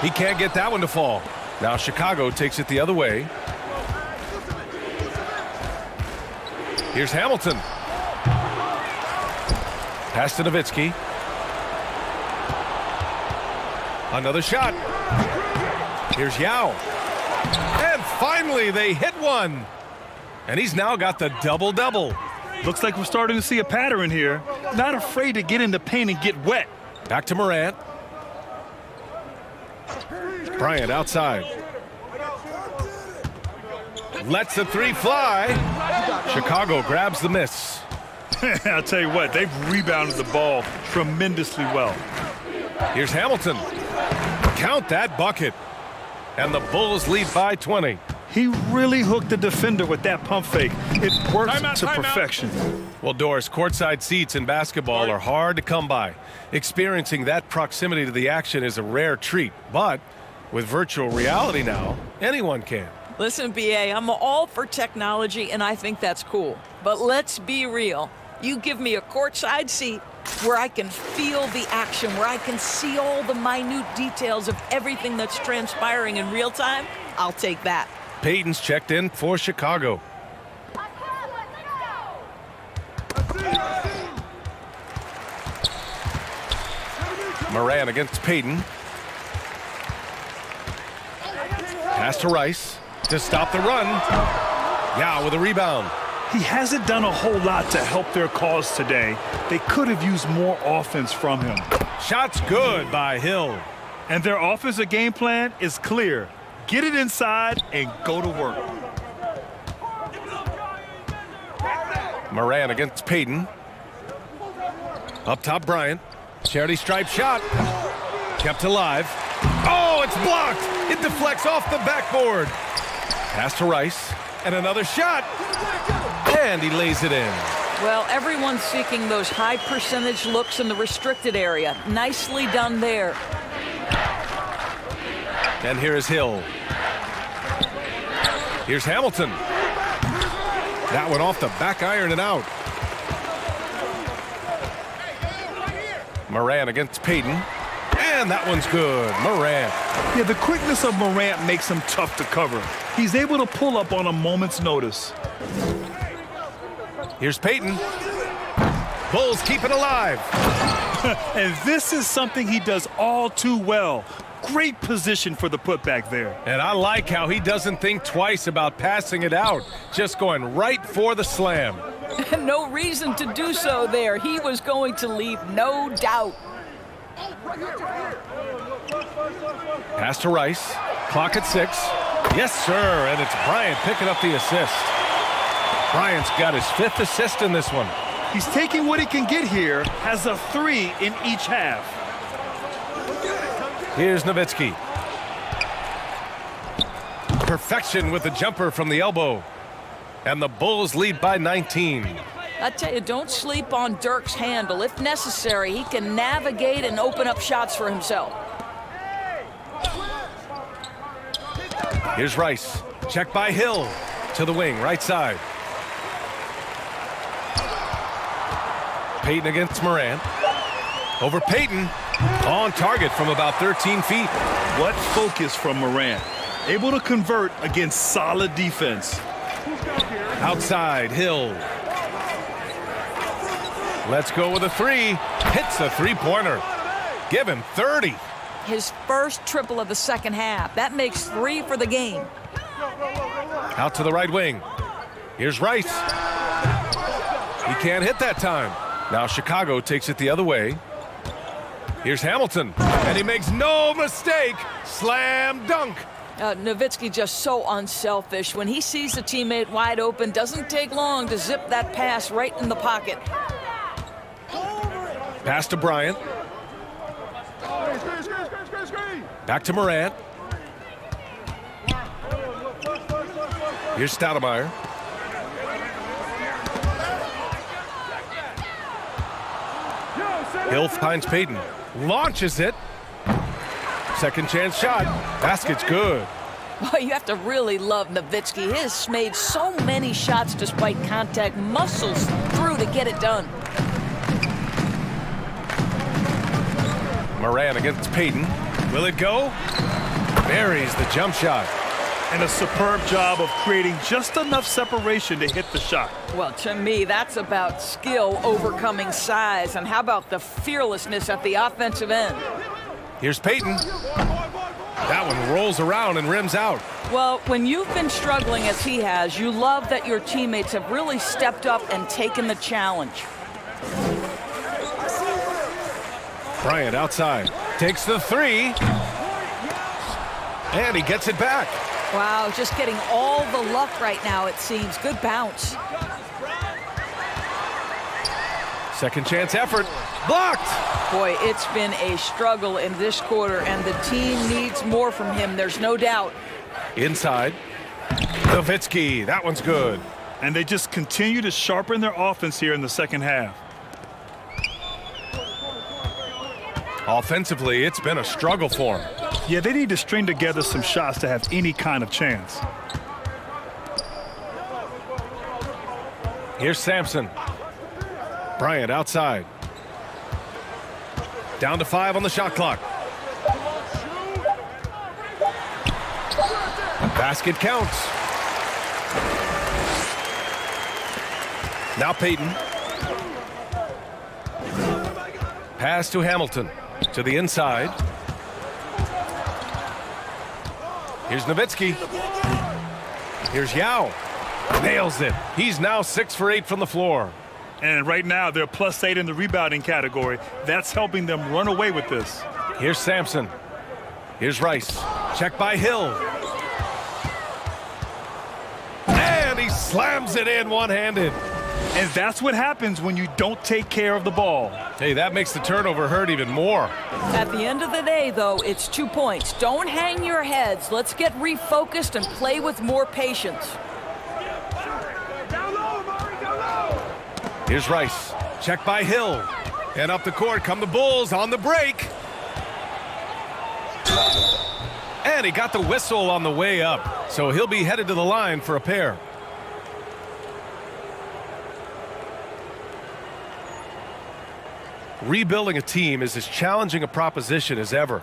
He can't get that one to fall. Now Chicago takes it the other way. Here's Hamilton. Pass to Nowitzki. Another shot. Here's Yao. And finally they hit one. And he's now got the double-double. Looks like we're starting to see a pattern here. Not afraid to get in the paint and get wet. Back to Morant. Bryant outside. Lets the three fly. Chicago grabs the miss. I'll tell you what, they've rebounded the ball tremendously well. Here's Hamilton. Count that bucket. And the Bulls lead by 20. He really hooked the defender with that pump fake. It works to perfection. Well, Doris, courtside seats in basketball are hard to come by. Experiencing that proximity to the action is a rare treat. But with virtual reality now, anyone can. Listen, BA, I'm all for technology, and I think that's cool. But let's be real. You give me a courtside seat where I can feel the action, where I can see all the minute details of everything that's transpiring in real time, I'll take that. Payton's checked in for Chicago. Moran against Payton. Pass to Rice to stop the run. Yao with a rebound. He hasn't done a whole lot to help their cause today. They could have used more offense from him. Shot's good by Hill. And their offensive game plan is clear. Get it inside and go to work. Moran against Payton. Up top, Bryant. Charity stripe shot. Kept alive. Oh, it's blocked. It deflects off the backboard. Pass to Rice. And another shot. And he lays it in. Well, everyone's seeking those high percentage looks in the restricted area. Nicely done there. And here is Hill. Here's Hamilton. That one off the back iron and out. Moran against Payton. And that one's good. Morant. Yeah, the quickness of Morant makes him tough to cover. He's able to pull up on a moment's notice. Here's Payton. Bulls keep it alive. And this is something he does all too well. Great position for the putback there. And I like how he doesn't think twice about passing it out. Just going right for the slam. No reason to do so there. He was going to leave, no doubt. Pass to Rice. Clock at 6. Yes, sir. And it's Bryant picking up the assist. Bryant's got his 5th assist in this one. He's taking what he can get here, has a 3 in each half. Here's Nowitzki. Perfection with the jumper from the elbow. And the Bulls lead by 19. I tell you, don't sleep on Dirk's handle. If necessary, he can navigate and open up shots for himself. Here's Rice. Check by Hill. To the wing, right side. Payton against Moran. Over Payton. On target from about 13 feet. What focus from Morant. Able to convert against solid defense. Outside, Hill. Let's go with a 3. Hits a three-pointer. Give him 30. His first triple of the second half. That makes 3 for the game. Out to the right wing. Here's Rice. He can't hit that time. Now Chicago takes it the other way. Here's Hamilton. And he makes no mistake. Slam dunk. Nowitzki just so unselfish. When he sees a teammate wide open, doesn't take long to zip that pass right in the pocket. Pass to Bryant. Back to Morant. Here's Stoudemire. Hill finds Payton. Launches it. Second chance shot. Basket's good. Well, you have to really love Nowitzki. He has made so many shots despite contact, muscles through to get it done. Moran against Payton. Will it go? Buries the jump shot. And a superb job of creating just enough separation to hit the shot. Well, to me, that's about skill overcoming size. And how about the fearlessness at the offensive end? Here's Payton. That one rolls around and rims out. Well, when you've been struggling as he has, you love that your teammates have really stepped up and taken the challenge. Bryant outside. Takes the three. And he gets it back. Wow, just getting all the luck right now, it seems. Good bounce. Second chance effort. Blocked. Boy, it's been a struggle in this quarter, and the team needs more from him, there's no doubt. Inside. Nowitzki. That one's good. And they just continue to sharpen their offense here in the second half. Offensively, it's been a struggle for him. Yeah, they need to string together some shots to have any kind of chance. Here's Sampson. Bryant outside. Down to 5 on the shot clock. Basket counts. Now Payton. Pass to Hamilton. To the inside. Here's Nowitzki. Here's Yao. Nails it. He's now 6 for 8 from the floor. And right now, they're +8 in the rebounding category. That's helping them run away with this. Here's Sampson. Here's Rice. Check by Hill. And he slams it in one-handed. And that's what happens when you don't take care of the ball. Hey, that makes the turnover hurt even more. At the end of the day, though, it's 2 points. Don't hang your heads. Let's get refocused and play with more patience. Here's Rice. Check by Hill. And up the court come the Bulls on the break. And he got the whistle on the way up. So he'll be headed to the line for a pair. Rebuilding a team is as challenging a proposition as ever,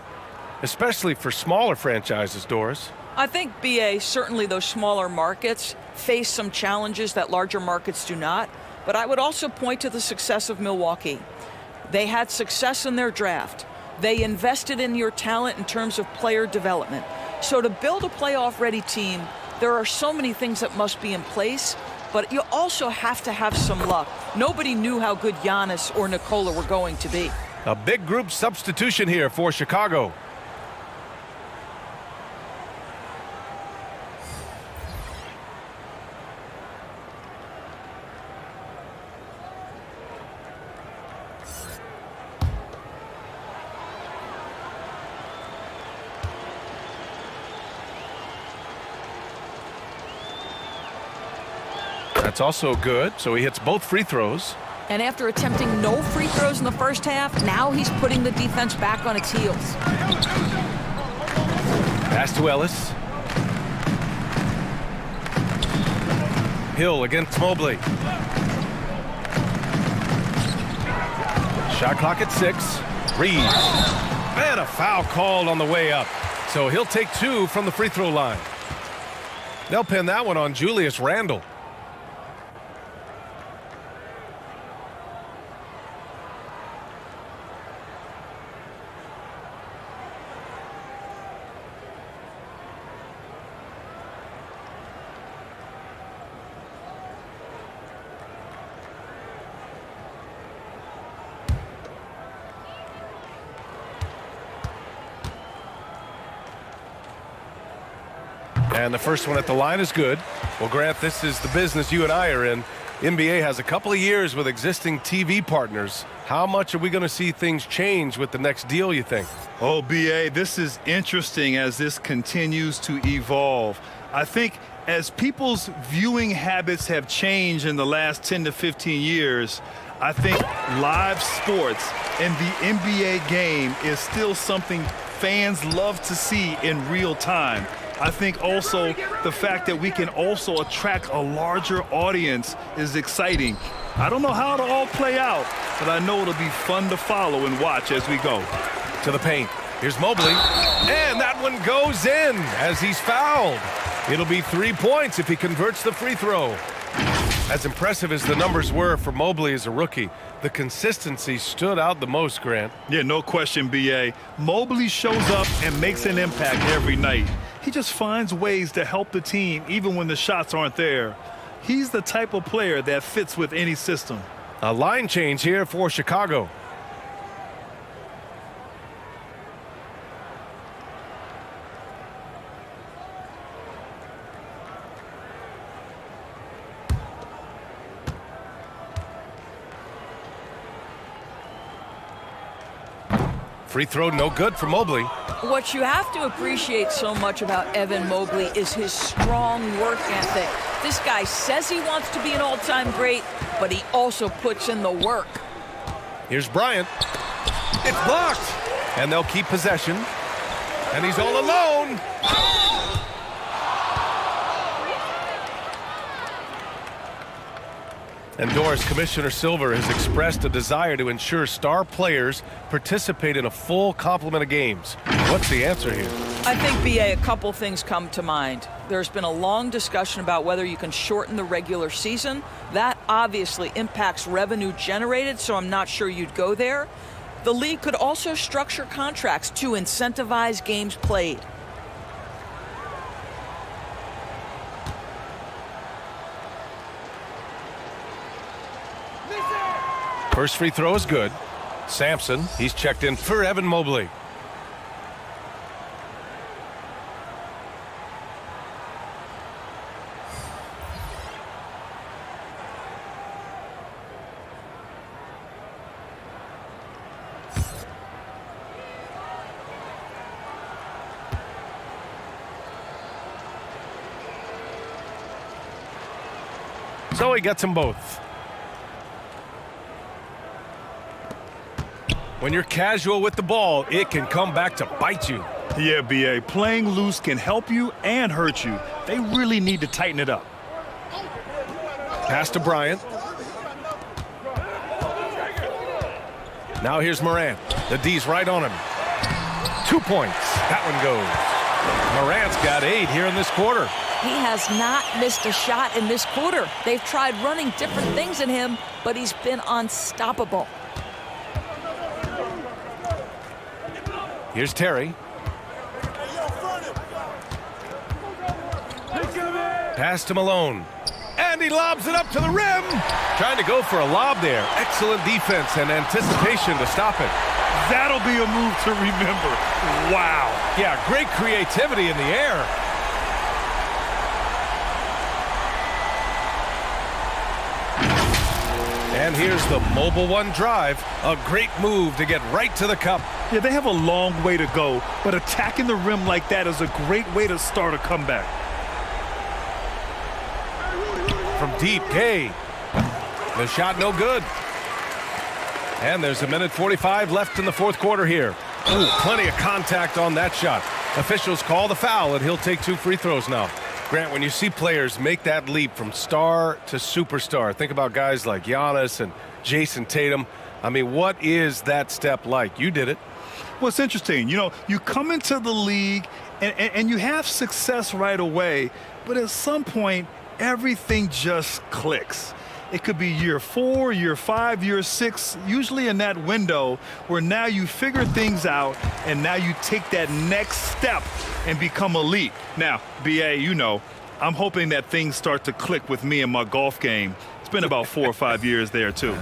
especially for smaller franchises, Doris. I think, B.A., certainly those smaller markets face some challenges that larger markets do not. But I would also point to the success of Milwaukee. They had success in their draft. They invested in your talent in terms of player development. So to build a playoff-ready team, there are so many things that must be in place, but you also have to have some luck. Nobody knew how good Giannis or Nikola were going to be. A big group substitution here for Chicago. That's also good, so he hits both free throws. And after attempting no free throws in the first half, now he's putting the defense back on its heels. Pass to Ellis. Hill against Mobley. Shot clock at 6. Reeves. And a foul called on the way up. So he'll take 2 from the free throw line. They'll pin that one on Julius Randle. And the first one at the line is good. Well, Grant, this is the business you and I are in. NBA has a couple of years with existing TV partners. How much are we going to see things change with the next deal, you think? Oh, B.A., this is interesting as this continues to evolve. I think as people's viewing habits have changed in the last 10 to 15 years, I think live sports and the NBA game is still something fans love to see in real time. I think also the fact that we can also attract a larger audience is exciting. I don't know how it'll all play out, but I know it'll be fun to follow and watch as we go. To the paint. Here's Mobley. And that one goes in as he's fouled. It'll be 3 points if he converts the free throw. As impressive as the numbers were for Mobley as a rookie, the consistency stood out the most, Grant. Yeah, no question, B.A. Mobley shows up and makes an impact every night. He just finds ways to help the team even when the shots aren't there. He's the type of player that fits with any system. A line change here for Chicago. Free throw no good for Mobley. What you have to appreciate so much about Evan Mobley is his strong work ethic. This guy says he wants to be an all-time great, but he also puts in the work. Here's Bryant. It's blocked. And they'll keep possession. And he's all alone. And Doris, Commissioner Silver has expressed a desire to ensure star players participate in a full complement of games. What's the answer here? I think, B.A., a couple things come to mind. There's been a long discussion about whether you can shorten the regular season. That obviously impacts revenue generated, so I'm not sure you'd go there. The league could also structure contracts to incentivize games played. First free throw is good. Sampson, he's checked in for Evan Mobley. So he gets them both. When you're casual with the ball, it can come back to bite you. Yeah, B.A., playing loose can help you and hurt you. They really need to tighten it up. Pass to Bryant. Now here's Morant. The D's right on him. 2 points. That one goes. Morant's got 8 here in this quarter. He has not missed a shot in this quarter. They've tried running different things in him, but he's been unstoppable. Here's Terry. Pass to Malone. And he lobs it up to the rim. Trying to go for a lob there. Excellent defense and anticipation to stop it. That'll be a move to remember. Wow. Yeah, great creativity in the air. And here's the Mobile One drive. A great move to get right to the cup. Yeah, they have a long way to go, but attacking the rim like that is a great way to start a comeback. From deep, Gay. The shot no good. And there's a minute 45 left in the fourth quarter here. Ooh, plenty of contact on that shot. Officials call the foul, and he'll take 2 free throws now. Grant, when you see players make that leap from star to superstar, think about guys like Giannis and Jason Tatum. I mean, what is that step like? You did it. Well, it's interesting. You know, you come into the league and you have success right away, but at some point, everything just clicks. It could be year 4, year 5, year 6, usually in that window where now you figure things out and now you take that next step and become elite. Now, B.A., you know, I'm hoping that things start to click with me in my golf game. It's been about 4 or 5 years there, too.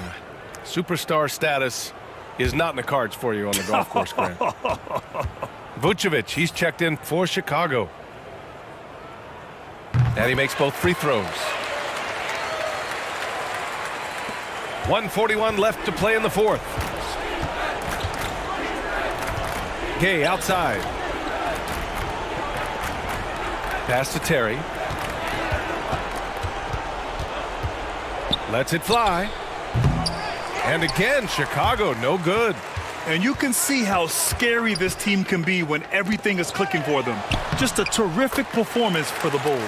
Superstar status is not in the cards for you on the golf course, Grant. Vucevic, he's checked in for Chicago. And he makes both free throws. 1:41 left to play in the fourth. Gay outside. Pass to Terry. Lets it fly. And again, Chicago no good. And you can see how scary this team can be when everything is clicking for them. Just a terrific performance for the Bulls.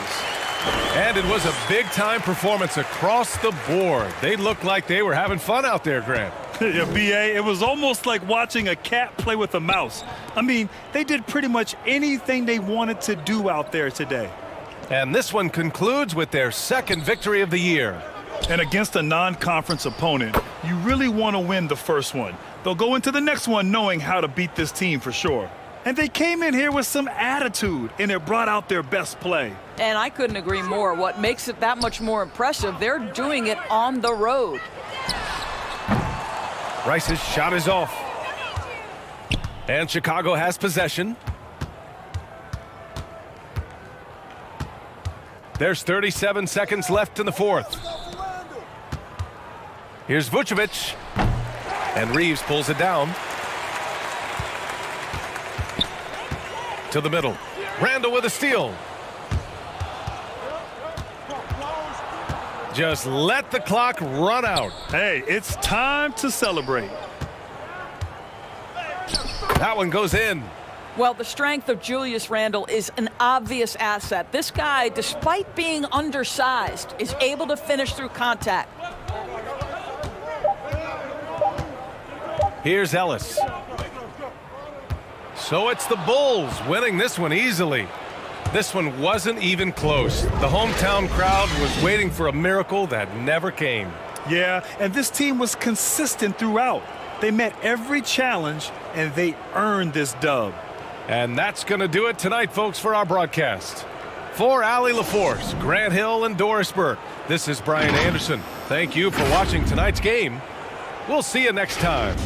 And it was a big-time performance across the board. They looked like they were having fun out there, Grant. Yeah, B.A., it was almost like watching a cat play with a mouse. I mean, they did pretty much anything they wanted to do out there today. And this one concludes with their second victory of the year. And against a non-conference opponent, you really want to win the first one. They'll go into the next one knowing how to beat this team for sure. And they came in here with some attitude, and it brought out their best play. And I couldn't agree more. What makes it that much more impressive, they're doing it on the road. Rice's shot is off. And Chicago has possession. There's 37 seconds left in the fourth. Here's Vucevic. And Reeves pulls it down. To the middle. Randall with a steal. Just let the clock run out. Hey, it's time to celebrate. That one goes in. Well, the strength of Julius Randle is an obvious asset. This guy, despite being undersized, is able to finish through contact. Here's Ellis. So it's the Bulls winning this one easily. This one wasn't even close. The hometown crowd was waiting for a miracle that never came. Yeah, and this team was consistent throughout. They met every challenge, and they earned this dub. And that's going to do it tonight, folks, for our broadcast. For Allie LaForce, Grant Hill, and Doris Burke, this is Brian Anderson. Thank you for watching tonight's game. We'll see you next time.